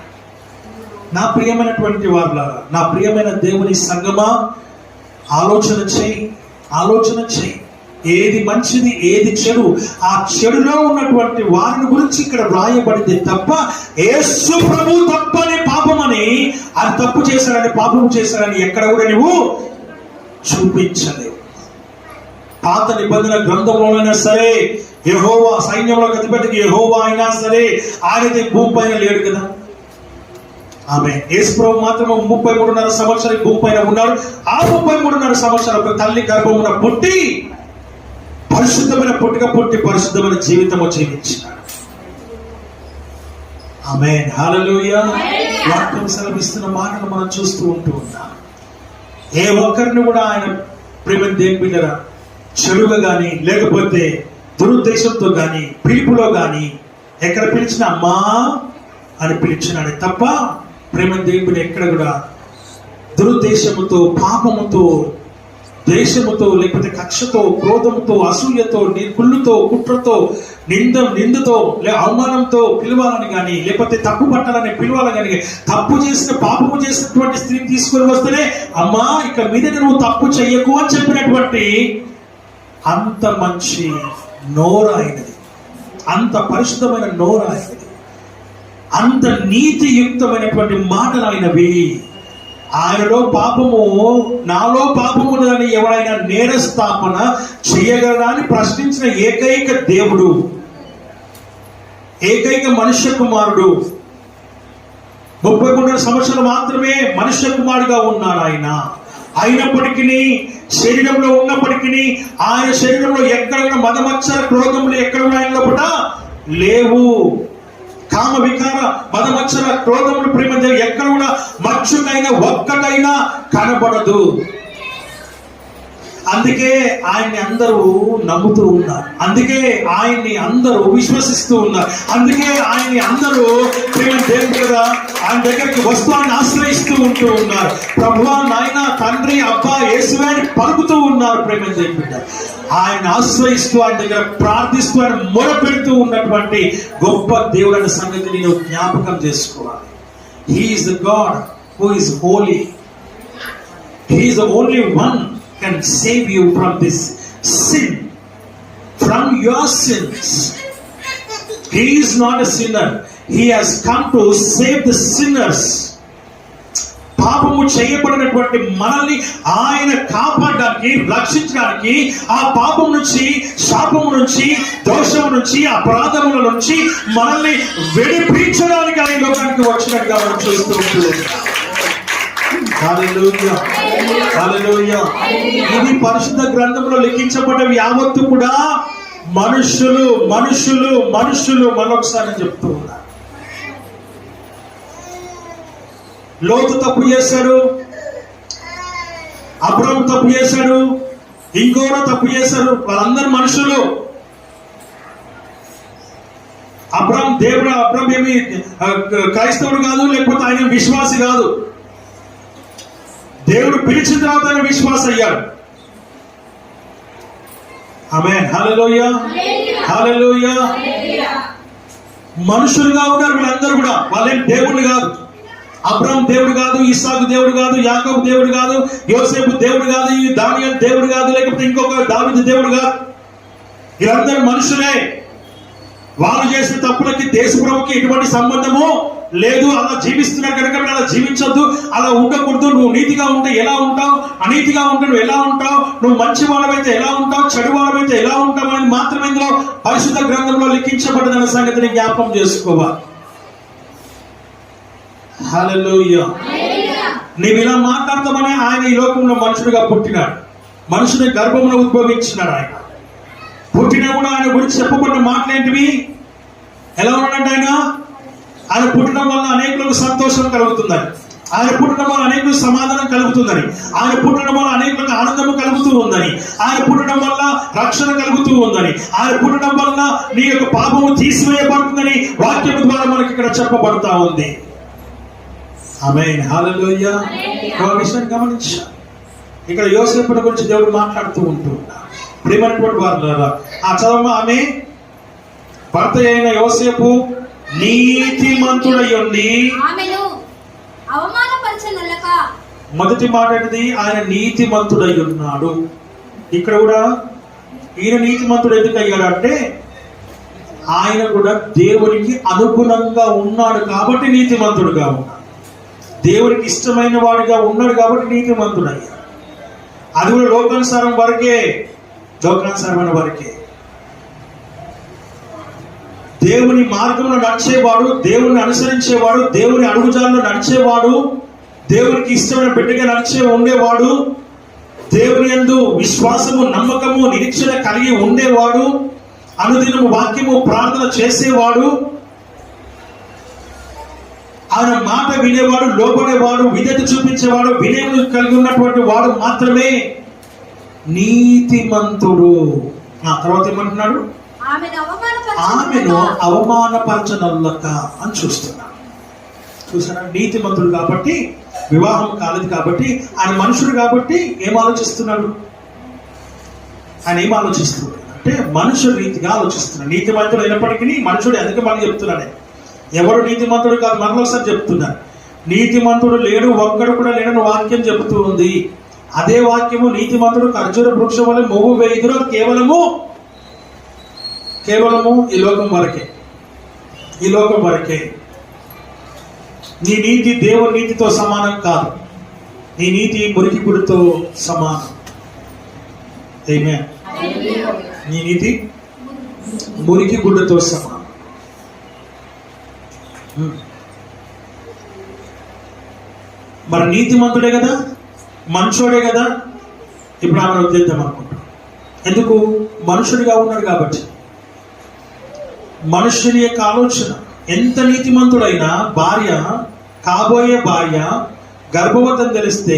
నా ప్రియమైనటువంటి వారులారా, నా ప్రియమైన దేవుని సంగమా, ఆలోచన చేయి. ఏది మంచిది, ఏది చెడు, ఆ చెడులో ఉన్నటువంటి వారిని గురించి ఇక్కడ వ్రాయబడింది తప్ప యేసు ప్రభు తప్పని, పాపమని, అది తప్పు చేశారని, పాపం చేశారని ఎక్కడ కూడా నువ్వు చూపించలేవు. పాత నిబంధన గ్రంథంలోనైనా సరే, యెహోవా సైన్యంలో అధిపతికి యెహోవా అయినా సరే, ఆయనది భూమి పైన లేడు కదా. ఆమె యేసుప్రభు మాత్రం 33.5 సంవత్సరాలు భూమి పైన ఉన్నాడు. ఆ 33.5 సంవత్సరాలు ఒక తల్లి గర్భమున పుట్టి పరిశుద్ధమైన పుట్టుక పుట్టి పరిశుద్ధమైన జీవితము జీవించినాడు. ఆమేన్, హల్లెలూయా. వాక్యం సెలవిస్తున్న మాటలు మనం చూస్తూ ఉన్నాం. ఏ ఒక్కరిని కూడా ఆయన ప్రేమ దేని బిడ్డరా చెడుగా కానీ లేకపోతే దురుద్దేశంతో కానీ పిలుపులో కానీ ఎక్కడ పిలిచిన అమ్మా అని పిలిచినాడు తప్ప ప్రేమ దేవుని ఎక్కడ కూడా దురుద్దేశముతో పాపముతో ద్వేషముతో లేకపోతే కక్షతో క్రోధముతో అసూయతో కుళ్ళుతో కుట్రతో నిందతో అవమానంతో పిలవాలని కానీ లేకపోతే తప్పు పట్టాలని పిలవాలని కానీ తప్పు చేసిన పాపము చేసినటువంటి స్త్రీని తీసుకొని వస్తేనే అమ్మా ఇక మీద నువ్వు తప్పు చెయ్యకు అని చెప్పినటువంటి అంత మంచి నోరాయినది, అంత పరిశుద్ధమైన నోరాయినది, అంత నీతియుక్తమైనటువంటి మాటలు అయినవి. ఆయనలో పాపము నాలో పాపము ఉన్నదని ఎవరైనా నేరస్థాపన చేయగలరా అని ప్రశ్నించిన ఏకైక దేవుడు, ఏకైక మనుష్య కుమారుడు. 33 సంవత్సరాలు మాత్రమే మనుష్య కుమారుడుగా ఉన్నాడు ఆయన. అయినప్పటికీ శరీరంలో ఉన్నప్పటికీ ఆయన శరీరంలో ఎక్కడ మదమత్సర క్రోధములు ఎక్కడ ఆయన లోపల లేవు. కామ వికార మదమత్సర క్రోధములు ప్రేమ ఎక్కడ కూడా మచ్చుకైనా ఒక్కటైనా కనబడదు. అందుకే ఆయన్ని అందరూ నమ్ముతూ ఉన్నారు, అందుకే ఆయన్ని అందరూ విశ్వసిస్తూ ఉన్నారు, అందుకే ఆయన్ని అందరూ ప్రేమ దేవుడు కదా ఆయన దగ్గరికి వస్తూ ఆయన ఆశ్రయిస్తూ ఉంటూ ఉన్నారు. ప్రభువా నాయన తండ్రి అబ్బా యేసువే అని పలుకుతూ ఉన్నారు. ప్రేమ దేవుడు ఆయన ఆశ్రయిస్తూ ఆయన దగ్గర ప్రార్థిస్తూ ఆయన మొరపెడుతూ ఉన్నటువంటి గొప్ప దేవుడు అనే సంగతి నేను జ్ఞాపకం చేసుకోవాలి. He is the God who is holy. He is the only one can save you from this sin, from your sins. He is not a sinner. He has come to save the sinners. పాపము చేయబడినటువంటి మనల్ని ఆయన కాపాడడానికి రక్షించడానికి ఆ పాపం నుంచి శాపము నుంచి దోషము నుంచి అపరాధముల నుంచి మనల్ని విడిపించడానికి ఆయన లోకానికి వచ్చినట్టుగా మనం చూస్తూ ఉంటాం. హల్లెలూయా, హల్లెలూయా. ఇది పరిశుద్ధ గ్రంథంలో లిఖించబడ్డవి యావత్తు కూడా మనుషులు మనుషులు మనుషులు. మరొకసారి చెప్తూ ఉన్నా, లోతు తప్పు చేశాడు, అబ్రహాము తప్పు చేశాడు, ఇంకోరో తప్పు చేశారు. వాళ్ళందరూ మనుషులు. అబ్రహాం ఏమి క్రైస్తవుడు కాదు, లేకపోతే ఆయన విశ్వాసి కాదు. దేవుడు పిలిచిన తర్వాత ఆయన విశ్వాస అయ్యాడు. ఆమేన్, హల్లెలూయా, హల్లెలూయా. మనుషులుగా ఉన్నారు వీళ్ళందరూ కూడా. వాళ్ళేం దేవుడు కాదు. అబ్రహాం దేవుడు కాదు, ఇస్సాకు దేవుడు కాదు, యాకోబు దేవుడు కాదు, యోసేపు దేవుడు కాదు, దానియేలు దేవుడు కాదు, లేకపోతే ఇంకొక దావీదు దేవుడు కాదు. వీళ్ళందరూ మనుషులే. వాళ్ళు చేసిన తప్పులకి దేశప్రభుకి ఎటువంటి సంబంధము లేదు. అలా జీవిస్తున్నారు కనుక అలా జీవించొద్దు, అలా ఉండకూడదు. నువ్వు నీతిగా ఉంటే ఎలా ఉంటావు, అనీతిగా ఉంటే నువ్వు ఎలా ఉంటావు, నువ్వు మంచి వాళ్ళమైతే ఎలా ఉంటావు, చెడు వాళ్ళమైతే ఎలా ఉంటావు అని మాత్రమే ఇందులో పరిశుద్ధ గ్రంథంలో లిఖించబడ్డదన్న సంగతిని జ్ఞాపకం చేసుకోవాలి. హల్లెలూయా. నీవు ఇలా మాట్లాడతామని ఆయన ఈ లోకంలో మనుషుడిగా పుట్టినాడు, మనుషుని గర్భంలో ఉద్భవించినాడు. ఆయన పుట్టినా కూడా ఆయన గురించి చెప్పబడిన మాటలేంటివి? ఎలా ఉన్నాడంటే ఆయన పుట్టడం వల్ల అనేకులకు సంతోషం కలుగుతుందని, ఆయన పుట్టడం వల్ల అనేకులకు సమాధానం కలుగుతుందని, ఆయన పుట్టడం వల్ల అనేకులకు ఆనందం కలుగుతూ ఉందని, ఆయన పుట్టడం వల్ల రక్షణ కలుగుతూ ఉందని, ఆయన పుట్టడం వల్ల నీ యొక్క పాపము తీసివేయబడుతుందని వాక్యం ద్వారా మనకి ఇక్కడ చెప్పబడతా ఉంది. ఆమేన్, హల్లెలూయా. ఒక విషయాన్ని గమనించా, ఇక్కడ యోసేపుని గురించి దేవుడు మాట్లాడుతూ ఉంటూ ఉన్నాడు. ప్రియమైనటువంటి వారు ఆ చదవ, ఆమె భర్త అయిన యోసేపు నీతిమంతుడై ఉండి మొదటి మాట ఏంటిది? ఆయన నీతిమంతుడై ఉన్నాడు. ఇక్కడ కూడా ఈయన నీతిమంతుడు ఎందుకు అయ్యాడు అంటే ఆయన కూడా దేవునికి అనుగుణంగా ఉన్నాడు కాబట్టి నీతిమంతుడుగా ఉన్నాడు. దేవుడికి ఇష్టమైన వాడిగా ఉన్నాడు కాబట్టి నీతిమంతుడు అయ్యాడు. అది కూడా లోకానుసారం వరకే, లోకానుసారమైన వరకే. దేవుని మార్గంలో నడిచేవాడు, దేవుని అనుసరించేవాడు, దేవుని అడుగుజాల్లో నడిచేవాడు, దేవునికి ఇష్టమైన బిడ్డగా ఉండేవాడు, దేవుని యందు విశ్వాసము, నమ్మకము, నిరీక్షణ కలిగి ఉండేవాడు, అనుదినము వాక్యము ప్రార్థన చేసేవాడు, ఆయన మాట వినేవాడు, లోబడేవాడు, విధేయత చూపించేవాడు, వినయం కలిగి ఉన్నటువంటి వాడు మాత్రమే నీతిమంతుడు. తర్వాత ఏమంటున్నాడు? ఆమెను అవమానపరచనల్లక అని చూస్తున్నాడు. చూసారా? నీతిమంతుడు కాబట్టి, వివాహం కాలేదు కాబట్టి, ఆయన మనుషుడు కాబట్టి ఏం ఆలోచిస్తున్నాడు? ఆయన ఏం ఆలోచిస్తున్నాడు అంటే మనుషుడు రీతిగా ఆలోచిస్తున్నాడు. నీతిమంతుడు అయినప్పటికీ మనుషుడు ఎందుకు మనం చెప్తున్నాడే, ఎవరు నీతిమంతుడు కాదు. మరొకసారి చెప్తున్నాను, నీతిమంతుడు లేడు, ఒక్కడు కూడా లేడని వాక్యం చెబుతూ ఉంది. అదే వాక్యము నీతిమంతుడు ఖర్జూర వృక్షం వల్ల మొవ్వు వేయుదురు, కేవలము ఈ లోకం వరకే, ఈ లోకం వరకే. నీ నీతి దేవుని నీతితో సమానం కాదు. నీ నీతి మురికి గుడితో సమానం. ఆమేన్. నీ నీతి మురికి గుడ్డతో సమానం. మరి నీతిమంతుడే కదా, మనుషుడే కదా. ఇప్పుడు ఆమెను వదిలేద్దాం అనుకుంటాం. ఎందుకు? మనుషుడిగా ఉన్నాడు కాబట్టి. మనుషుని యొక్క ఆలోచన, ఎంత నీతిమంతుడైనా భార్య, కాబోయే భార్య గర్భవతిని తెలిస్తే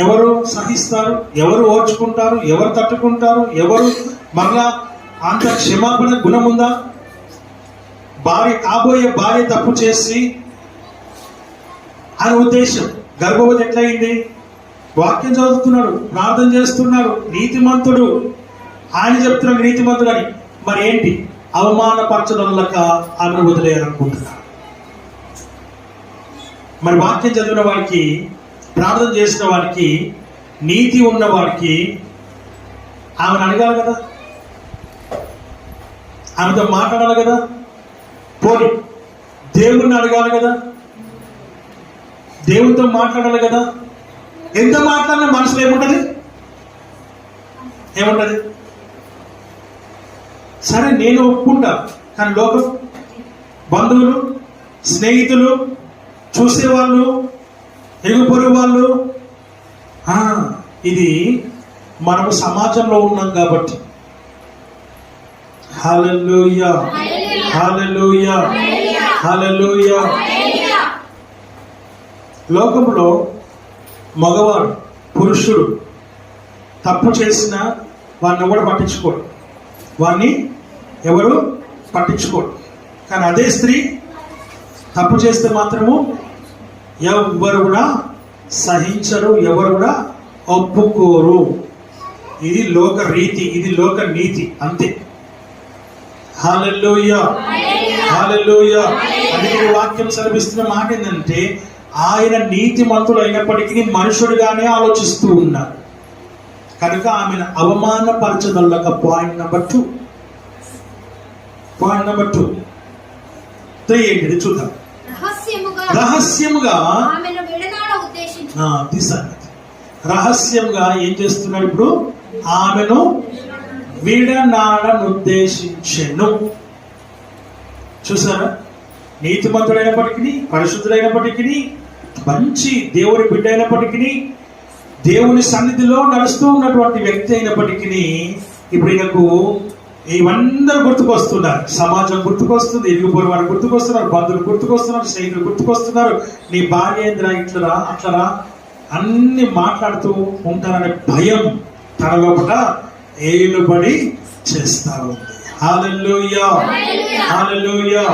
ఎవరు సహిస్తారు, ఎవరు ఓర్చుకుంటారు, ఎవరు తట్టుకుంటారు, ఎవరు మరలా అంత క్షమాపణ గుణం ఉందా? కాబోయే భార్య తప్పు చేసి ఆయన ఉద్దేశం గర్భవతి ఎట్లయింది? వాక్యం చదువుతున్నాడు, ప్రార్థన చేస్తున్నాడు, నీతిమంతుడు. ఆయన చెప్తున్నాడు నీతిమంతుడు అని. మరి ఏంటి? అవమానపరచడంలక ఆమెను వదిలేయాలనుకుంటున్నాడు. మరి వాక్యం చదివిన వాడికి, ప్రార్థన చేసిన వాడికి, నీతి ఉన్న వాడికి ఆమెను అడగాలి కదా, ఆమెతో మాట్లాడాలి కదా. పోనీ దేవుణ్ణి అడగాలి కదా, దేవునితో మాట్లాడాలి కదా. ఎంత మాట్లాడినా మనసులో ఏముంటది? సరే నేను ఒప్పుకుంటా, కానీ లోకం, బంధువులు, స్నేహితులు, చూసేవాళ్ళు, ఎరుగు పొరుగు వాళ్ళు, ఇది మనము సమాజంలో ఉన్నాం కాబట్టి. హల్లెలూయా, హల్లెలూయా, హల్లెలూయా. లోకంలో మగవాడు, పురుషుడు తప్పు చేసినా వాడిని ఎవరు పట్టించుకోడు, వాడిని ఎవరు పట్టించుకోడు. కానీ అదే స్త్రీ తప్పు చేస్తే మాత్రము ఎవరు కూడా సహించరు, ఎవరు కూడా ఒప్పుకోరు. ఇది లోక రీతి, ఇది లోక నీతి, అంతే. హల్లెలూయా, హల్లెలూయా. అందుకే వాక్యం సెలవిస్తున్న మాట ఏంటంటే, ఆయన నీతిమంతుడు అయినప్పటికీ మనుషుడిగానే ఆలోచిస్తూ ఉన్నారు కనుక ఆమెను అవమానపరచదల్లక. Point number 2. ఏంటిది చూద్దాం. రహస్యముగా రహస్యంగా ఏం చేస్తున్నాడు? ఇప్పుడు ఆమెను విడనాడనుద్దేశించెను. చూసారా? నీతిమంతుడైనప్పటికీ, పరిశుద్ధుడైనప్పటికీ, మంచి దేవుని బిడ్డ అయినప్పటికీ, దేవుని సన్నిధిలో నడుస్తూ ఉన్నటువంటి వ్యక్తి అయినప్పటికీ, ఇప్పుడు ఈయనకు ఇవందరూ గుర్తుకొస్తున్నారు. సమాజం గుర్తుకొస్తుంది, ఇరుగు పొరుగు వారు గుర్తుకొస్తున్నారు, బంధువులు గుర్తుకొస్తున్నారు, స్నేహితులు గుర్తుకొస్తున్నారు. నీ భార్య ఏంద్రా ఇట్లరా అట్లరా అన్ని మాట్లాడుతూ ఉంటారనే భయం తన లోపల ఏలుబడి చేస్తా ఉంది. హల్లెలూయా, హల్లెలూయా.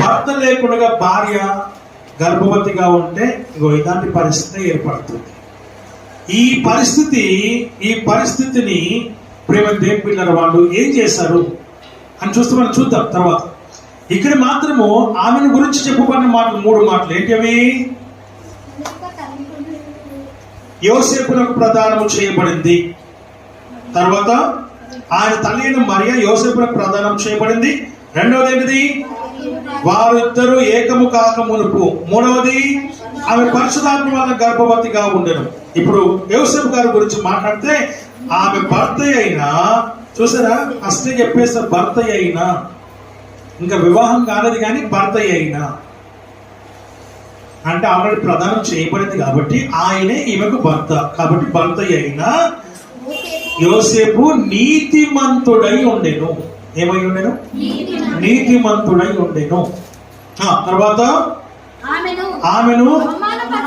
భర్త లేకుండా భార్య గర్భవతిగా ఉంటే ఇగో ఇలాంటి పరిస్థితి ఏర్పడుతుంది. ఈ పరిస్థితిని ప్రేమ దేవుని పిల్లల వాళ్ళు ఏం చేశారు అని చూస్తే మనం చూద్దాం తర్వాత. ఇక్కడ మాత్రము ఆమెను గురించి చెప్పబడిన మాటలు 3 మాటలు. ఏంటి అవి? యోసేపునకు ప్రదానము చేయబడింది. తర్వాత ఆయన తల్లి అయిన మరియ యోసేపునకు ప్రదానం చేయబడింది. రెండవది ఏంటిది? వారిద్దరూ ఏకము కాక మునుపు. మూడవది ఆమె పరిశుద్ధాత్మ వల్ల గర్భవతిగా ఉండను. ఇప్పుడు యోసేపు గారి గురించి మాట్లాడితే ఆమె భర్త అయినా, చూసారా, ఫస్ట్ చెప్పేసారు భర్త అయినా. ఇంకా వివాహం కాలేదు కానీ భర్త అయినా అంటే ఆల్రెడీ ప్రదానం చేయబడింది కాబట్టి ఆయనే ఈమెకు భర్త. కాబట్టి భర్త అయినా యోసేపు నీతిమంతుడై ఉండెను. ఏమై ఉండెను? నీతిమంతుడై ఉండెను. తర్వాత ఆమెను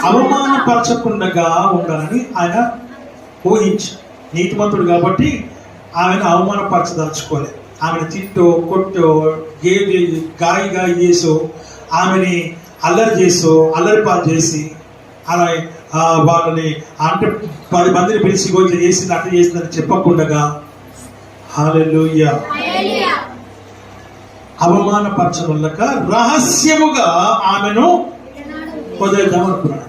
అవమానపరచకుండా ఉండాలని ఆయన ఊహించారు. నీతిమంతుడు కాబట్టి ఆమెను అవమానపరచదలుచుకోలేదు. ఆమెను తిట్టో కొట్టో గాయగా చేసో ఆమెని అల్లరి చేసో అల్లరి పాలు చేసి అలా వాళ్ళని అంటే 10 మందిని పిలిచి ఇట్లా చేసింది అట్లా చేసిందని చెప్పకుండా హల్లెలూయా అవమానపరచనులక రహస్యముగా ఆమెను వదిలేద్దాం అనుకున్నాడు.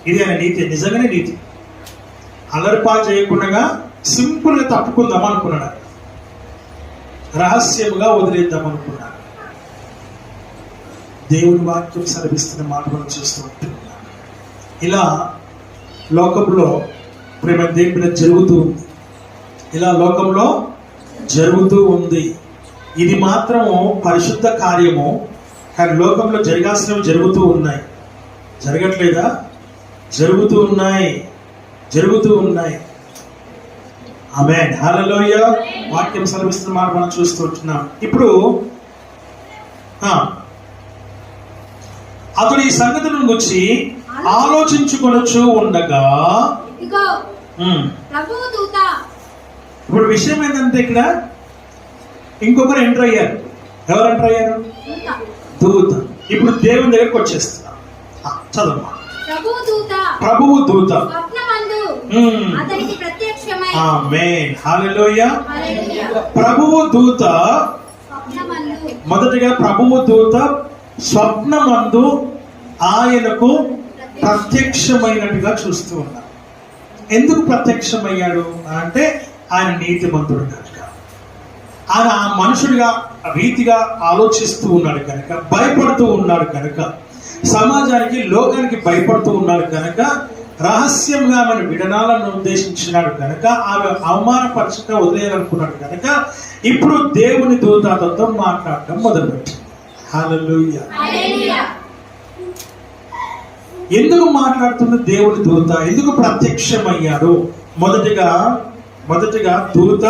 ఇది ఆయన నీతి, నిజంగానే నీతి. అల్లరిపాలు చేయకుండా సింపుల్ గా తప్పుకుందాం అనుకున్నాడు. రహస్యముగా వదిలేద్దాం అనుకున్నాడు. దేవుని వాక్యం సెలవిస్తున్న మాట మనం చూస్తూ ఉంటున్నాం. ఇలా లోకంలో ప్రేమ దేవుని జరుగుతూ ఉంది. ఇలా లోకంలో జరుగుతూ ఉంది. ఇది మాత్రము పరిశుద్ధ కార్యము. కానీ లోకంలో జరగాల్సినవి జరుగుతూ ఉన్నాయి. జరగట్లేదా? జరుగుతూ ఉన్నాయి, జరుగుతూ ఉన్నాయి. ఆమేన్, హల్లెలూయా. వాక్యం సెలవిస్తున్న మాట మనం చూస్తూ ఉంటున్నాం. ఇప్పుడు అతడు ఈ సంగతులను గురించి ఆలోచించుకొనొచ్చు ఉండగా ఇప్పుడు విషయం ఏంటంటే ఇక్కడ ఇంకొకరు ఎంటర్ అయ్యారు. ఎవరు ఎంటర్ అయ్యారు? దూత. ఇప్పుడు దేవుని దగ్గరకు వచ్చేస్తున్నా. చదవమ్మా. ప్రభువు దూత ఆమేన్, హల్లెలూయా. ప్రభువు దూత మొదటిగా ప్రభువు దూత స్వప్నమందు ఆయనకు ప్రత్యక్షమైనట్టుగా చూస్తూ ఉన్నారు. ఎందుకు ప్రత్యక్షమయ్యాడు అంటే ఆయన నీతిమంతుడు కనుక, ఆయన ఆ మనుషుడిగా రీతిగా ఆలోచిస్తూ ఉన్నాడు కనుక, భయపడుతూ ఉన్నాడు కనుక, సమాజానికి లోకానికి భయపడుతూ ఉన్నాడు కనుక, రహస్యంగా మన విడనాలను ఉద్దేశించినాడు కనుక, ఆమె అవమానపరచక వదిలేయాలనుకున్నాడు కనుక, ఇప్పుడు దేవుని దూతతో మాట్లాడటం మొదలుపెట్టింది. హల్లెలూయా. ఎందుకు మాట్లాడుతున్న దేవుని దూత? ఎందుకు ప్రత్యక్షమయ్యాడు? మొదటిగా దూత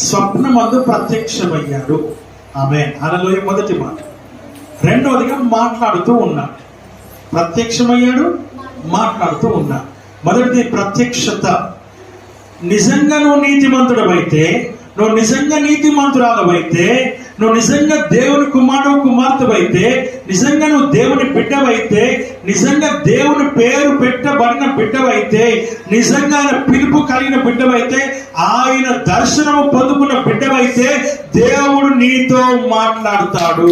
స్వప్నమందు ప్రత్యక్షమయ్యాడు. ఆమేన్, హల్లెలూయా. మొదటి మాట. రెండవదిగా మాట్లాడుతూ ఉన్నాడు. ప్రత్యక్షమయ్యాడు, మాట్లాడుతూ ఉన్నాడు. మొదటిది ప్రత్యక్షత. నిజంగా నువ్వు నీతిమంతుడవైతే, నువ్వు నిజంగా నీతిమంతురాలవైతే, నువ్వు నిజంగా దేవుని కుమారుడు కుమార్తెవైతే, నిజంగా నువ్వు దేవుని బిడ్డవైతే, నిజంగా దేవుని పేరు పెట్టబడిన బిడ్డవైతే, నిజంగా ఆయన పిలుపు కలిగిన బిడ్డవైతే, ఆయన దర్శనము పొందుకున్న బిడ్డవైతే దేవుడు నీతో మాట్లాడతాడు.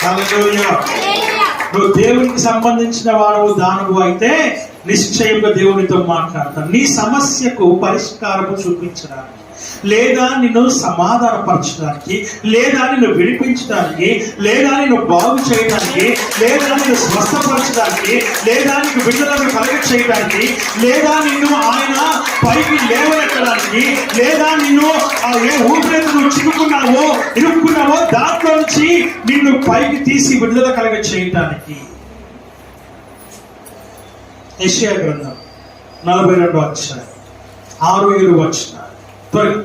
హల్లెలూయా. నువ్వు దేవునికి సంబంధించిన వాడు దానవు అయితే నిశ్చయంగా దేవునితో మాట్లాడతాడు. నీ సమస్యకు పరిష్కారము చూపించడానికి, లేదా నిన్ను సమాధానపరచడానికి, లేదా నిన్ను విడిపించడానికి, లేదా నిన్ను బాగు చేయడానికి, లేదా నిన్ను స్వస్థపరచడానికి, లేదా నీకు విడుదలను కలగ చేయడానికి, లేదా నిన్ను ఆయన పైకి లేవనెత్తడానికి, లేదా నిన్ను ఏ ఊపిరితో నువ్వు చిక్కుకున్నావో ఇరుక్కున్నావో దాంట్లో నుంచి నిన్ను పైకి తీసి విడుదల కలగ చేయడానికి. యెషయా గ్రంథం 42వ అధ్యాయం 6-7 వచనాలు. త్వరగా.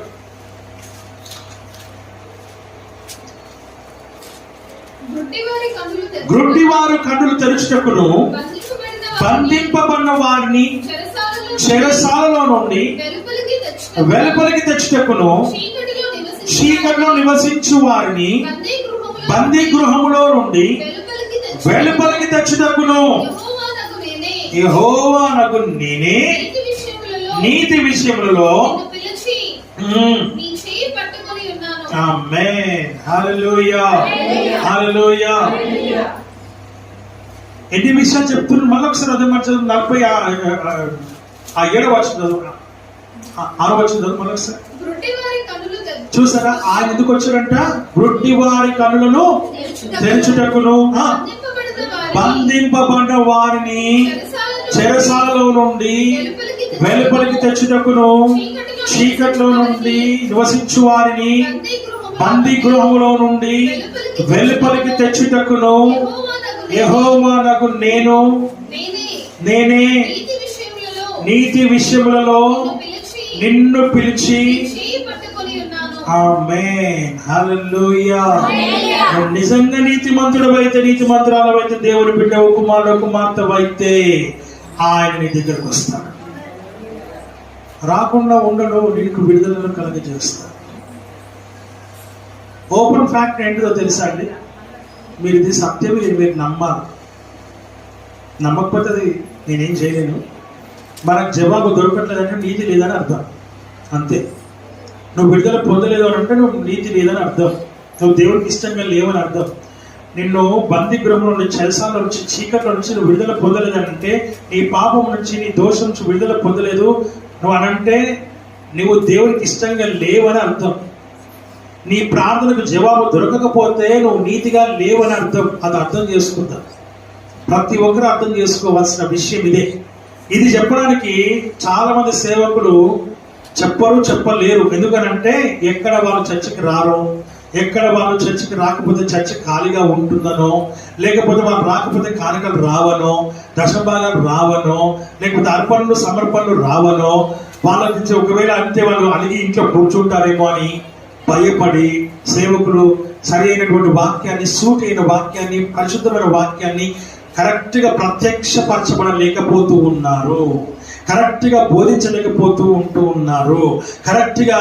గ్రుడ్డివారు కన్నులు తెరుచుటకును, బంధింపబడిన వారిని చెరసాలలో నుండి వెలుపలికి తెచ్చుటకును, చీకటిలో నివసించు వారిని బందీ గృహములో నుండి వెలుపలికి తెచ్చుటకును యెహోవానగు నేనే నీతి విషయములలో ఆమేన్, హల్లెలూయా, హల్లెలూయా. ఎన్ని విషయాలు చెప్తున్నారు? మళ్ళీ ఒకసారి అదే మాట చదువు. 47వ వచనం చదువు, 6వ వచనం చదువు మళ్ళీ ఒకసారి. చూసారా ఆయన ఎందుకు వచ్చారంట? గ్రుడ్డివారి కన్నులను తెరుచుటకును, బంధింపబడిన వారిని చెరసాలలో నుండి వెలుపలికి తెచ్చుటకును, చీకట్లో నుండి నివసించు వారిని బందీ గృహములో నుండి వెలుపలికి తెచ్చుటకును యెహోవానగు నేను నేనే నీతి విషయములలో నిన్ను పిలిచి ఆమేన్ హల్లెలూయా. నువ్వు నిజంగా నీతిమంతుడవైతే, నీతిమంతురాలవైతే, దేవుని బిడ్డ కుమారుడు కుమార్తెవైతే ఆయన నీ దగ్గరకు వస్తాడు. రాకుండా ఉండడు, నీకు విడుదలను కలుగజేస్తాడు. ఓపెన్ ఫ్యాక్ట్ ఏంటిదో తెలుసా అండి? మీరు ఇది సత్యం, ఇది మీరు నమ్మాలి. నమ్మకపోతే అది నేనేం చేయలేను. మనకు జవాబు దొరకట్లేదంటే నీతి లేదని అర్థం, అంతే. నువ్వు విడుదల పొందలేదు అని అంటే నువ్వు నీతి లేదని అర్థం, నువ్వు దేవుడికి ఇష్టంగా లేవని అర్థం. నిన్ను బందీ గృహంలో నుంచి, చెరసాల నుంచి, చీకట్లో నుంచి నువ్వు విడుదల పొందలేదంటే, నీ పాపం నుంచి, నీ దోషం నుంచి విడుదల పొందలేదు నువ్వు అనంటే నువ్వు దేవుడికి ఇష్టంగా లేవని అర్థం. నీ ప్రార్థనకు జవాబు దొరకకపోతే నువ్వు నీతిగా లేవని అర్థం. అది అర్థం చేసుకుంటా. ప్రతి ఒక్కరు అర్థం చేసుకోవాల్సిన విషయం ఇదే. ఇది చెప్పడానికి చాలా మంది సేవకులు చెప్పలేరు. ఎందుకనంటే ఎక్కడ వాళ్ళు చర్చికి రారో, ఎక్కడ వాళ్ళు చర్చికి రాకపోతే చర్చి ఖాళీగా ఉంటుందనో, లేకపోతే వాళ్ళు రాకపోతే కానుకలు రావనో, దశభాగాలు రావనో, లేకపోతే అర్పణలు సమర్పణలు రావనో, వాళ్ళకి ఒకవేళ అంతే వాళ్ళు అలిగి ఇంట్లో కూర్చుంటారేమో అని భయపడి సేవకులు సరి అయినటువంటి వాక్యాన్ని, సూటైన వాక్యాన్ని, పరిశుద్ధమైన వాక్యాన్ని కరెక్ట్గా ప్రత్యక్షపరచబడలేకపోతూ ఉన్నారు, కరెక్ట్గా బోధించలేకపోతూ ఉన్నారు, కరెక్ట్గా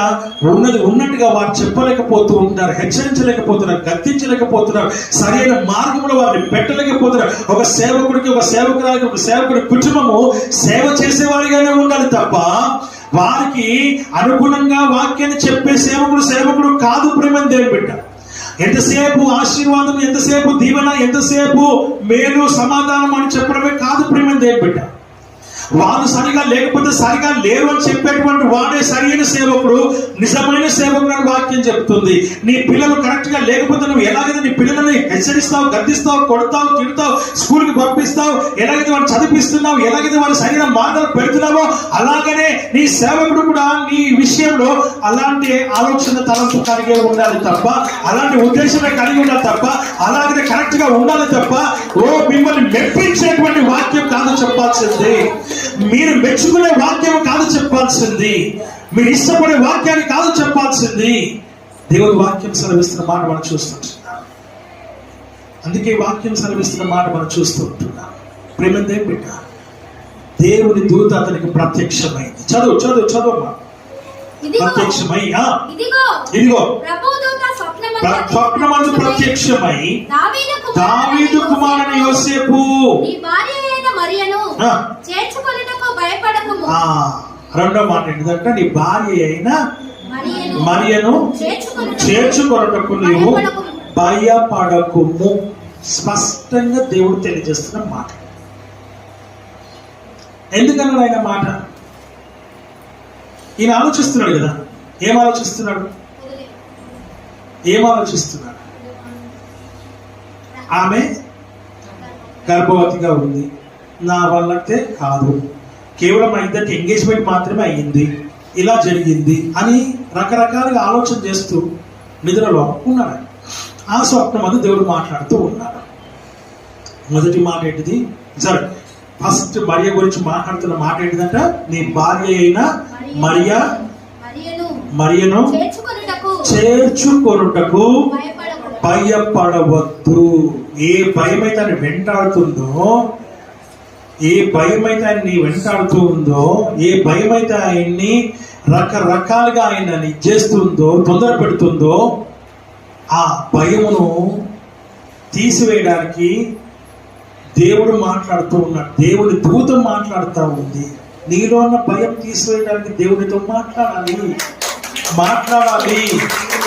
ఉన్నట్టుగా వారు చెప్పలేకపోతూ ఉంటారు, హెచ్చరించలేకపోతున్నారు, గద్దించలేకపోతున్నారు, సరైన మార్గంలో వారిని పెట్టలేకపోతున్నారు. ఒక సేవకుడికి, ఒక సేవకురాలికి, ఒక సేవకుడి కుటుంబము సేవ చేసేవాడిగానే ఉండాలి తప్ప వారికి అనుగుణంగా వాక్యాన్ని చెప్పే సేవకుడు కాదు. ప్రేమ దేవుని బిడ్డ, ఎంతసేపు ఆశీర్వాదం, ఎంతసేపు దీవెన, ఎంతసేపు మేలు సమాధానం అని చెప్పడమే కాదు ప్రేమ దేవుని బిడ్డ. వాళ్ళు సరిగా లేకపోతే సరిగా లేరు అని చెప్పేటువంటి వాడే సరైన సేవకుడు, నిజమైన సేవకుడు అని వాక్యం చెప్తుంది. నీ పిల్లలు కరెక్ట్ గా లేకపోతే నువ్వు ఎలాగైతే నీ పిల్లలని హెచ్చరిస్తావు, గద్దిస్తావు, కొడతావు, తిడతావు, స్కూల్కి పంపిస్తావు, ఎలాగైతే వాళ్ళు చదివిస్తున్నావు, ఎలాగైతే వాళ్ళు సరైన మార్గాలు పెడుతున్నావో అలాగనే నీ సేవకుడు కూడా నీ విషయంలో అలాంటి ఆలోచన తలంపు కలిగి ఉండాలి తప్ప, అలాంటి ఉద్దేశమే కలిగి ఉండాలి తప్ప, అలాగనే కరెక్ట్ గా ఉండాలి తప్ప మిమ్మల్ని మెప్పించేటువంటి వాక్యం కాదు చెప్పాల్సింది, మీరు మెచ్చుకునే వాక్యం కాదు చెప్పాల్సింది, మీరు ఇష్టపడే వాక్యాన్ని కాదు చెప్పాల్సింది. దేవుని వాక్యం సెలవిస్తున్న మాట మనం చూస్తుంటున్నాం. అందుకే వాక్యం సెలవిస్తున్న మాట మనం చూస్తూ ఉంటున్నాం. ప్రేమ దేవుని బిడ్డ, దేవుని దూత అతనికి ప్రత్యక్షమైంది. చదువు ప్రత్యక్షమై ఇదిగో స్వప్నమందు ప్రత్యక్షమై దావీదు కుమారుని యోసేపు రెండో మాట ఏంటంటే నీ భార్య అయిన మరియను చేర్చుకొనుటకు నీవు భయపడకుము. స్పష్టంగా దేవుడు తెలియజేస్తున్న మాట. ఎందుకన్నాడు ఆయన మాట? ఈయన ఆలోచిస్తున్నాడు కదా. ఏం ఆలోచిస్తున్నాడు? ఆమె గర్భవతిగా ఉంది, నా వల్లతే కాదు, కేవలం మా ఇద్దరికి ఎంగేజ్మెంట్ మాత్రమే అయ్యింది, ఇలా జరిగింది అని రకరకాలుగా ఆలోచన చేస్తూ నిద్రలో ఉన్నాడు. ఆ స్వప్నం అది దేవుడు మాట్లాడుతూ ఉన్నాడు. మొదటి మాట ఏంటిది? సరే, ఫస్ట్ మరియ గురించి మాట్లాడుతున్న మాట ఏంటిదంట? నీ భార్య అయిన మరియను చేర్చుకొనుటకు భయపడవద్దు. ఏ భయమైతే ఆయన వెంటాడుతుందో, ఏ భయమైతే ఆయన్ని వెంటాడుతూ ఉందో, ఏ భయమైతే ఆయన్ని రకరకాలుగా ఆయన ఇచ్చేస్తుందో, తొందర పెడుతుందో, ఆ భయమును తీసివేయడానికి దేవుడు మాట్లాడుతూ ఉన్నాడు. దేవుడి దూత మాట్లాడుతూ ఉంది. నీలో ఉన్న భయం తీసివేయడానికి దేవుడితో మాట్లాడాలి.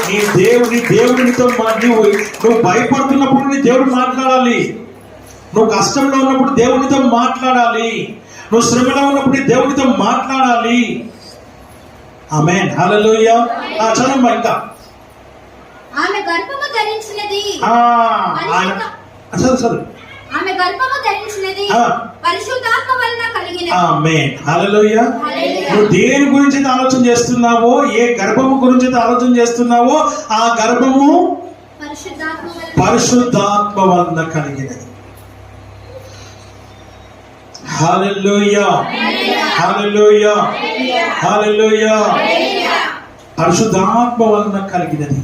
నీ దేవుడితో నువ్వు భయపడుతున్నప్పుడు నీ దేవుడు మాట్లాడాలి. నువ్వు కష్టంలో ఉన్నప్పుడు దేవునితో మాట్లాడాలి. నువ్వు శ్రమలో ఉన్నప్పుడు దేవునితో మాట్లాడాలి. ఆమేన్, హల్లెలూయా. చదవమ్మా ఇంకా. ఆమె గర్భము ధరించినది. చదువు. ఆమె గర్భము ధరించినది ఆ. పరిశుద్ధాత్మ వలన కలిగినది. ఆమేన్. హల్లెలూయా. హల్లెలూయా. నువ్వు దేని గురించి అయితే ఆలోచన చేస్తున్నావో, ఏ గర్భము గురించి అయితే ఆలోచన చేస్తున్నావో, ఆ గర్భము పరిశుద్ధాత్మ వలన పరిశుద్ధాత్మ వలన కలిగినది. హల్లెలూయా. హల్లెలూయా. హల్లెలూయా. పరిశుద్ధాత్మ వలన కలిగినది.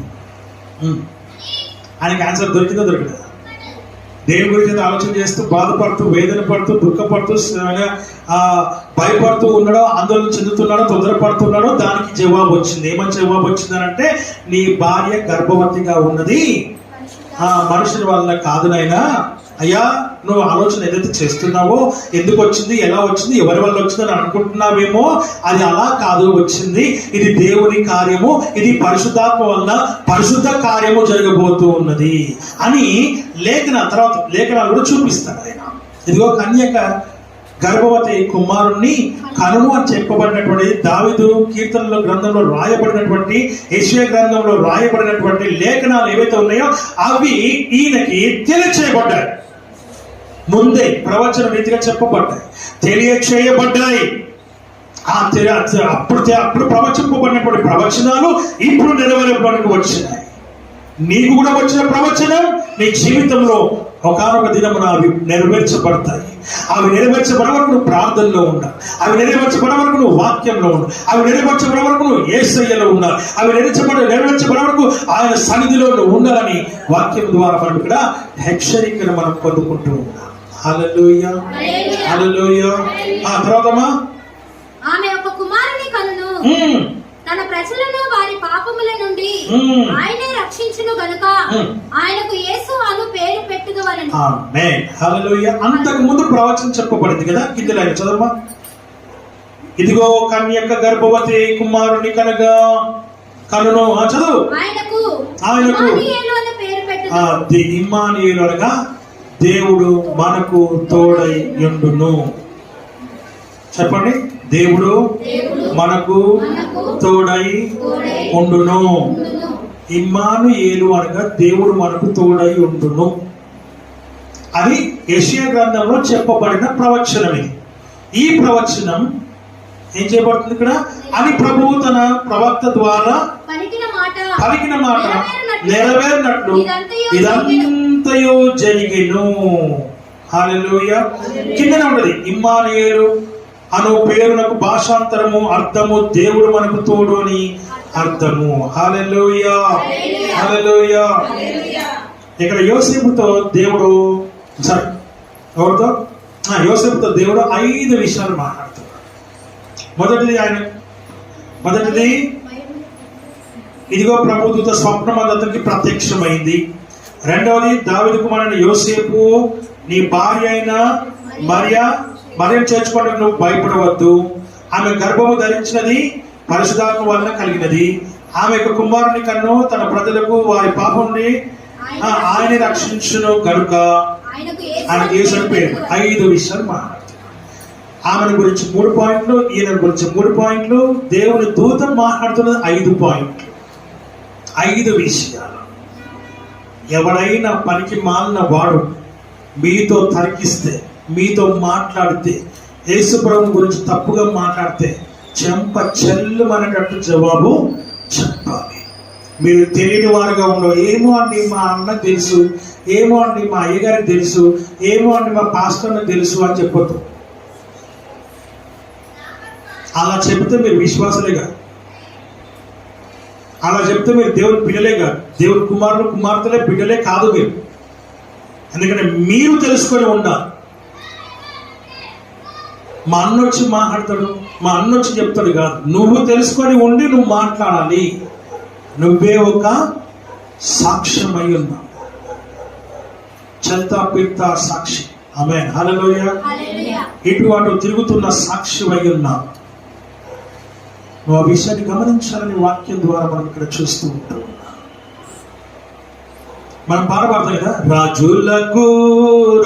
ఆయనకి ఆన్సర్ దొరికిందో దొరికిందా? దేవుని గురించి అయితే ఆలోచన చేస్తూ బాధపడుతూ వేదన పడుతూ దుఃఖపడుతూ భయపడుతూ ఉన్నాడో, ఆందోళన చెందుతున్నాడో, తొందరపడుతున్నాడో, దానికి జవాబు వచ్చింది. ఏమని జవాబు వచ్చిందనంటే, నీ భార్య గర్భవతిగా ఉన్నది మనుషుల వల్ల కాదు నాయనా. అయ్యా, నువ్వు ఆలోచన ఏదైతే చేస్తున్నావో, ఎందుకు వచ్చింది, ఎలా వచ్చింది, ఎవరి వల్ల వచ్చిందని అనుకుంటున్నావేమో, అది అలా కాదు వచ్చింది. ఇది దేవుని కార్యము, ఇది పరిశుద్ధాత్మ వలన పరిశుద్ధ కార్యము జరగబోతూ ఉన్నది అని తర్వాత లేఖనాలు కూడా చూపిస్తాడు ఆయన. ఇదిగో కన్యక గర్భవతి కుమారుణ్ణి కనుము అని చెప్పబడినటువంటి దావీదు కీర్తనలో గ్రంథంలో రాయబడినటువంటి, యెషయా గ్రంథంలో రాయబడినటువంటి లేఖనాలు ఏవైతే ఉన్నాయో అవి ఈయనకి తెలియచేయబడ్డాయి. ముందే ప్రవచన రీతిగా చెప్పబడ్డాయి, తెలియచేయబడ్డాయి. అప్పుడు ప్రవచింపబడినటువంటి ప్రవచనాలు ఇప్పుడు నెరవేరడానికి వచ్చినాయి. నీకు కూడా వచ్చిన ప్రవచనం నీ జీవితంలో ఒకనొక దినమున అవి నెరవేర్చబడతాయి. అవి నెరవేర్చబడే వరకు నువ్వు ప్రార్థనలో ఉండాలి. అవి నెరవేర్చబడే వరకు నువ్వు వాక్యంలో ఉండాలి. అవి నెరవేర్చబడే వరకు నువ్వు యేసయ్యలో ఉండాలి. అవి నెరవేర్చబడే వరకు ఆయన సన్నిధిలో నువ్వు ఉండాలని వాక్యం ద్వారా మనం ఇక్కడ హెచ్చరికను మనం పొందుకుంటూ ఉన్నాం. హల్లెలూయా. హల్లెలూయా. తర్వాతమా ఆమె ఒక కుమారుని కనును, తన ప్రజలను వారి పాపముల నుండి ఆయనే రక్షించును గనుక ఆయనకు యేసు అను పేరు పెట్టుదువలెను. ఆమేన్. హల్లెలూయా. అంతకు ముందు ప్రవచనం చెప్పబడింది కదా, కింద లైన్ చదవమ్మా. ఇదిగో కన్యక గర్భవతి కుమారుని కనును చదువు. ఆయనకు ఇమ్మానుయేలు అను పేరు పెట్టుదు. ఇమ్మానుయేలు అనగా దేవుడు మనకు తోడై యుండును. చెప్పండి, దేవుడు మనకు తోడై ఉండును. ఇమ్మానుయేలు అనగా దేవుడు మనకు తోడై ఉండును. అది యెషయా గ్రంథంలో చెప్పబడిన ప్రవచనం. ఈ ప్రవచనం ఏం చేయబడుతుంది ఇక్కడ? అని ప్రభువు తన ప్రవక్త ద్వారా పలికిన మాట నెరవేరినట్లు ఇదంతయు జరిగెను. హల్లెలూయా. కిందనే ఉంటది, ఇమ్మానుయేలు అను పేరునకు భాషాంతరము అర్థము దేవుడు మనకు తోడు అని అర్థము. హల్లెలూయా. హల్లెలూయా. ఇక్కడ యోసేపుతో దేవుడు యోసేపుతో దేవుడు 5 విషయాలు మాట్లాడుతున్నాడు. మొదటిది ఇదిగో ప్రభుదూత స్వప్నమందు అతనికి ప్రత్యక్షమైంది. రెండవది, దావీదు కుమారుడైన యోసేపు, నీ భార్య అయిన మరియను చేర్చుకోవడానికి నువ్వు భయపడవద్దు. ఆమె గర్భము ధరించినది పరిశుద్ధాత్మ వలన కలిగినది. ఆమె యొక్క కుమారుని కన్ను, తన ప్రజలకు వారి పాపం నుండి ఆయన రక్షించును గనుక ఆయనకు యేసు అని పేరు. 5 విషయాలు మాట్లాడుతున్నాడు. ఆమెను గురించి 3 పాయింట్లు, ఈయన గురించి 3 పాయింట్లు, దేవుని దూత మాట్లాడుతున్నది 5 పాయింట్లు. 5 విషయాలు. ఎవడైనా పనికి మాలిన వాడు మీతో తర్కిస్తే, మీతో మాట్లాడితే, యేసు ప్రభువు గురించి తప్పుగా మాట్లాడితే చెంప చెల్లుమనేటట్టు జవాబు చెప్పాలి. మీరు తెలియని వారుగా ఉండవు. ఏమో అండి మా అన్నకు తెలుసు, ఏమో అండి మా అయ్యగారికి తెలుసు, ఏమో అండి మా పాస్టర్కి తెలుసు అని చెప్పొద్దు. అలా చెప్తే మీరు విశ్వాసులేగా, అలా చెప్తే మీరు దేవుని బిడ్డలేగా, దేవుని కుమారులు కుమార్తెలే బిడ్డలే కాదు మీరు. ఎందుకంటే మీరు తెలుసుకొని ఉండాలి. మా అన్న వచ్చి మాట్లాడతాడు, మా అన్న వచ్చి చెప్తాడు కాదు. నువ్వు తెలుసుకొని ఉండి నువ్వు మాట్లాడాలి. నువ్వే ఒక సాక్ష్యమై ఉన్నావు. చెల్తా పిల్తా సాక్షి. ఆమేన్. హల్లెలూయా. ఇటు అటు తిరుగుతున్న సాక్షిమై ఉన్నావు. నువ్వు ఆ విషయాన్ని గమనించాలని వాక్యం ద్వారా మనం ఇక్కడ చూస్తూ ఉంటాం. మనం పాడబడతాం కదా, రాజులకు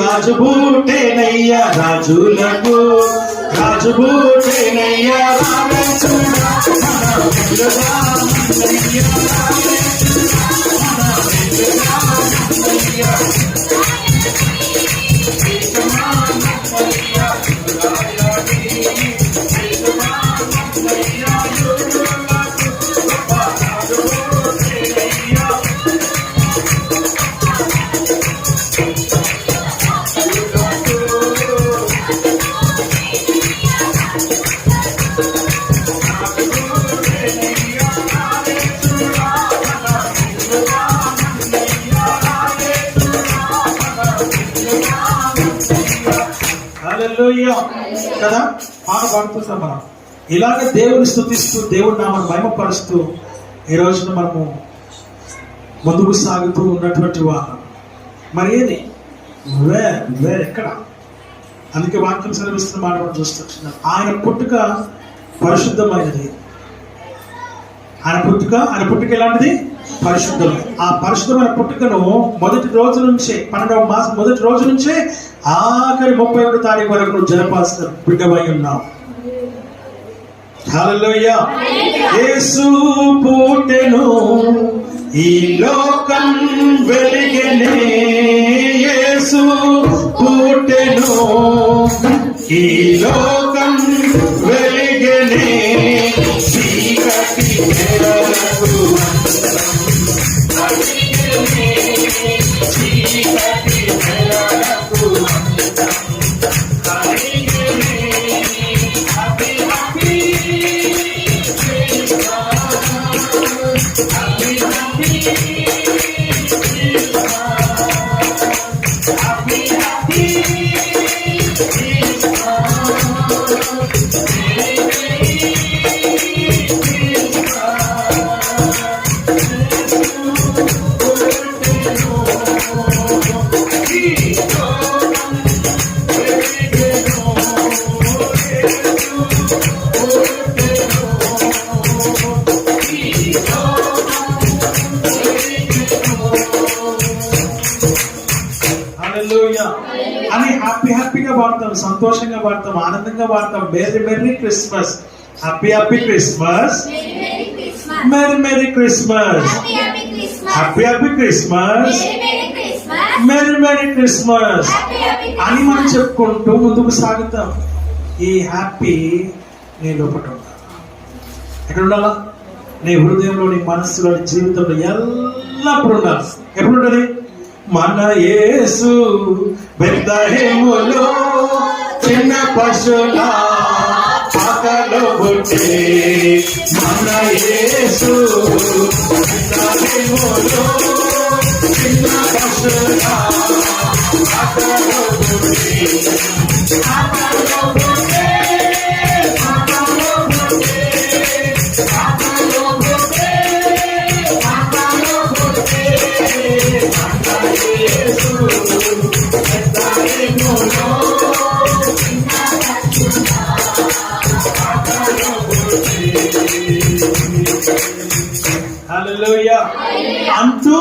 రాజుబూటేనయ్యా, రాజులకు రాజుబూటేనయ్యా, హల్లెలూయా కదా, పాట పాడుతున్నాం మనం. ఇలాగ దేవుని స్తుతిస్తూ దేవుని నామను మహిమపరుస్తూ ఈ రోజున మనము ముందుకు సాగుతూ ఉన్నటువంటి వారు. మరి ఏది ఎక్కడ? అందుకే వాక్యం సెలవిస్తున్న మాట మనం చూస్తున్నాం. ఆయన పుట్టుక పరిశుద్ధమైనది. ఆయన పుట్టుక ఎలాంటిది? పరిశుద్ధమైనది. ఆ పరిశుద్ధమైన పుట్టుకను మొదటి రోజు నుంచే 12వ మాసం మొదటి రోజు నుంచే ఆఖరి 31వ తారీఖు వరకు నువ్వు జరపాల్సిన బిడ్డవై ఉన్నావు. హల్లెలూయా. యేసు పుట్టెను ఈ లోకం వెలిగెనే, యేసు పుట్టెను ఈ లోకం వెలిగెనే, చీకటి తెరకు చీకటి తెరకు అని హ్యాపీగా పాడతాం, సంతోషంగా పాడతాం, ఆనందంగా పాడతాం. Merry Christmas, happy Christmas, merry Christmas, happy Christmas, merry Christmas అని మనం చెప్పుకుంటూ ముందుకు సాగుతాం. ఈ హ్యాపీ నీ లోపల ఉండాలి. ఎక్కడ ఉండాలా? నీ హృదయంలో, నీ మనస్సులో, నీ జీవితంలో ఎల్లప్పుడూ ఉండాలి. ఎప్పుడు ఉంటుంది? మన యేసు బెత్లెహేములో చిన్న పశుల పాకలో పుట్టే, మన యేసు బెత్లెహేములో చిన్న పశుల పాకలో పుట్టే, పాకలో పుట్టే, పాకలో పుట్టే, పాకలో పుట్టే, పాకలో పుట్టే. హల్లెలూయా అంటూ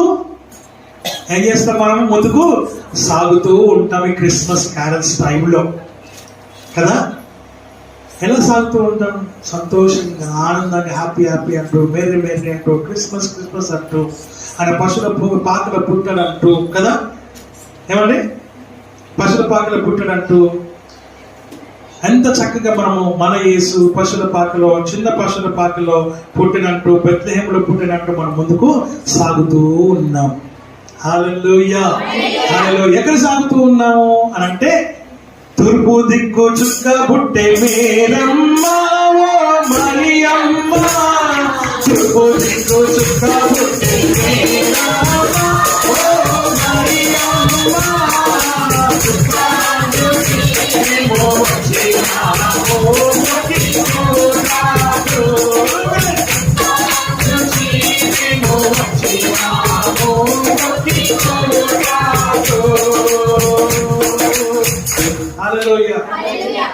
ఏం చేస్తాం? మనం ముందుకు సాగుతూ ఉంటాం ఈ క్రిస్మస్ క్యారల్స్ టైంలో కదా. ఎలా సాగుతూ ఉంటాం? సంతోషంగా, ఆనందంగా, హ్యాపీ అంటూ, మేరీ అంటూ, క్రిస్మస్ అంటూ, ఆయన పశువుల పాకల పుట్టాడంటూ కదా. ఏమండి? పశువుల పాకల పుట్టాడంటూ ఎంత చక్కగా మనము మన యేసు పశువుల పాకలో, చిన్న పశువుల పాకలో పుట్టినట్టు, బెత్లెహేములో పుట్టినట్టు మనం ముందుకు సాగుతూ ఉన్నాం. హల్లెలూయా. ఎక్కడ సాగుతూ ఉన్నాము అని అంటే, తూర్పు దిక్కు చుక్క పుట్టే మేరమ్మ ఓ మరియమ్మ, తూర్పు దిక్కు చుక్క పుట్టే మేరమ్మ ఓ మరియమ్మ,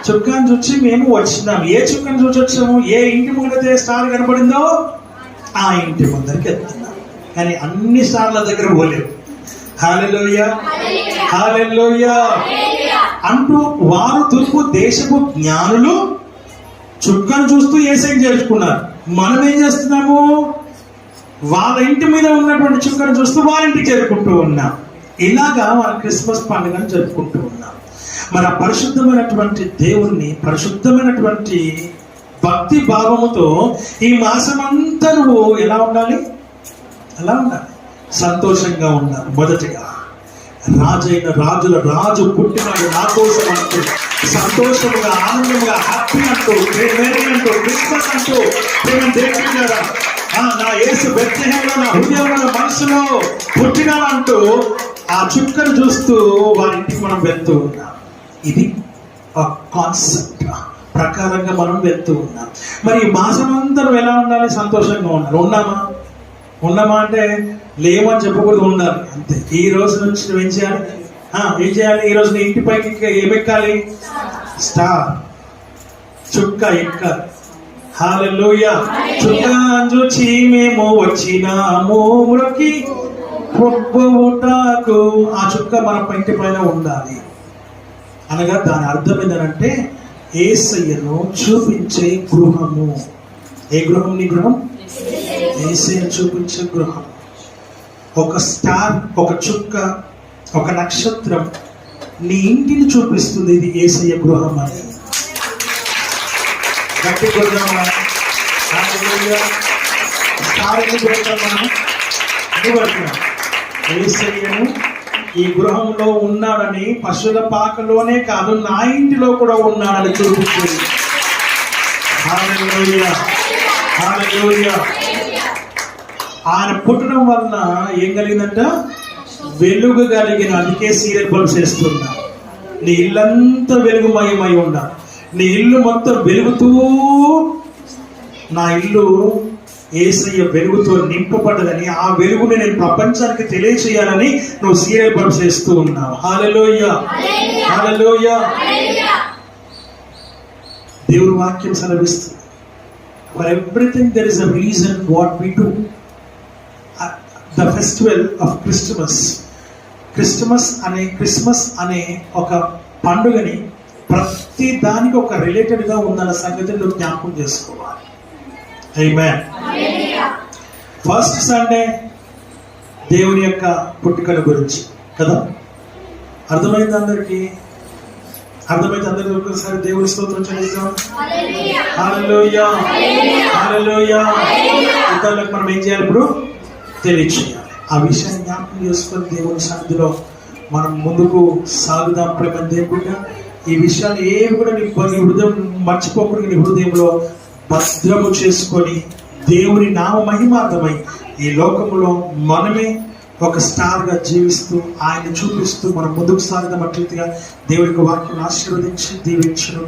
చుక్కను చూసి మేము వచ్చినాం. ఏ చుక్కను చూసి వచ్చాము? ఏ ఇంటి ముందైతే స్టార్ కనపడిందో ఆ ఇంటి ముందరికి వెళ్తున్నాం. కానీ అన్ని స్టార్ల దగ్గర పోలేవు. హల్లెలూయా, హల్లెలూయా అంటూ వారు తూర్పు దేశపు జ్ఞానులు చుక్కను చూస్తూ యేసయ్యను చేర్చుకున్నారు. మనం ఏం చేస్తున్నాము? వాళ్ళ ఇంటి మీద ఉన్నటువంటి చుక్కను చూస్తూ వాళ్ళ ఇంటికి చేరుకుంటూ ఉన్నాం. ఇలాగా మన క్రిస్మస్ పండుగను జరుపుకుంటూ ఉన్నాం. మన పరిశుద్ధమైనటువంటి దేవుణ్ణి, పరిశుద్ధమైనటువంటి భక్తి భావముతో ఈ మాసమంతా నువ్వు ఎలా ఉండాలి? సంతోషంగా ఉండాలి. మొదటిగా రాజైన రాజుల రాజు పుట్టినాడు నా కోసం అంటూ సంతోషముగా, ఆనందముగా, హ్యాపీ అంటూ, మేరీ అంటూ, క్రిస్మస్ అంటూ, నా యేసు బెత్లెహేములో నా హృదయంలో, మనసులో పుట్టినాడంటూ ఆ చుక్కను చూస్తూ వారి ఇంటికి మనం వెళ్తూ ఉన్నాం. ఇది కాన్సెప్ట్ ప్రకారంగా మనం వెళ్తూ ఉన్నాం. మరి ఈ మాసం అంతా ఎలా ఉండాలి? సంతోషంగా ఉండాలి. ఉన్నామా అంటే లేమని చెప్పకూడదు, ఉండాలి అంతే. ఈ రోజు నుంచి నువ్వు ఏం చేయాలి? ఈ రోజు నీ ఇంటి పైకి ఏమెక్కాలి? స్టార్, చుక్క ఎక్కాలి. హల్లెలూయా. చుక్క చూచి మేము వచ్చినాము మ్రొక్కి మొక్కుటకు. ఆ చుక్క మన ఇంటి పైన ఉండాలి అనగా దాని అర్థం ఏంటంటే యేసయ్యను చూపించే గృహము. ఏ గృహం? నీ గృహం యేసయ్యను చూపించే గృహం. ఒక స్టార్, ఒక చుక్క, ఒక నక్షత్రం నీ ఇంటిని చూపిస్తుంది. ఇది యేసయ్య గృహం అని. గట్టి కొడదామా? స్టార్ ఎందుకు పెడతామా? యేసయ్యను ఈ గృహంలో ఉన్నాడని, పశువుల పాకలోనే కాదు నా ఇంటిలో కూడా ఉన్నాడని చూపించింది. హల్లెలూయా, హల్లెలూయా. ఆయన పుట్టడం వలన ఏం కలిగిందంట? వెలుగు కలిగిన. అందుకే సీరియల్ బల్బ్స్ వేస్తున్నా. నీ ఇల్లంతా వెలుగుమయమై ఉండాలి. నీ ఇల్లు మొత్తం వెలుగుతూ, నా ఇల్లు యేసయ్య వెలుగుతో నింపబడ్డదని, ఆ వెలుగుని నేను ప్రపంచానికి తెలియచేయాలని నువ్వు సీరియల్ బల్బ్స్ వేస్తూ ఉన్నావు. హల్లెలూయా, హల్లెలూయా. దేవుని వాక్యం సెలవిస్తుంది, for everything there is a reason what we do. The festival of Christmas అనే ఒక పండుగని ప్రతి దానికి ఒక రిలేటెడ్ గా ఉందన్న సంగతిని నువ్వు జ్ఞాపకం చేసుకోవాలి. ఆమేన్. ఫస్ట్ సండే దేవుని యొక్క పుట్టుకల గురించి కదా. అర్థమైంది అందరికి? అర్థమైతే అందరికి ఒకసారి దేవుని స్తోత్రం చెల్లిద్దాం. హల్లెలూయా, హల్లెలూయా. ఇతరులకు మనం ఏం చేయాలి? ఇప్పుడు తెలియచేయాలి. ఆ విషయాన్ని జ్ఞాపకం చేసుకొని దేవుని సన్నిధిలో మనం ముందుకు సాగుదాం. ప్రేమ దేవుడిగా ఈ విషయాలు ఏవి కూడా నీ హృదయం మర్చిపోకుండా నీ హృదయంలో భద్రము చేసుకొని దేవుని నామ మహిమార్థమై ఈ లోకములో మనమే ఒక స్టార్ గా జీవిస్తూ ఆయన చూపిస్తూ మనం ముందుకు సాగుదాం. అట్లా దేవుడికి వాక్యం ఆశీర్వదించి దీవించును.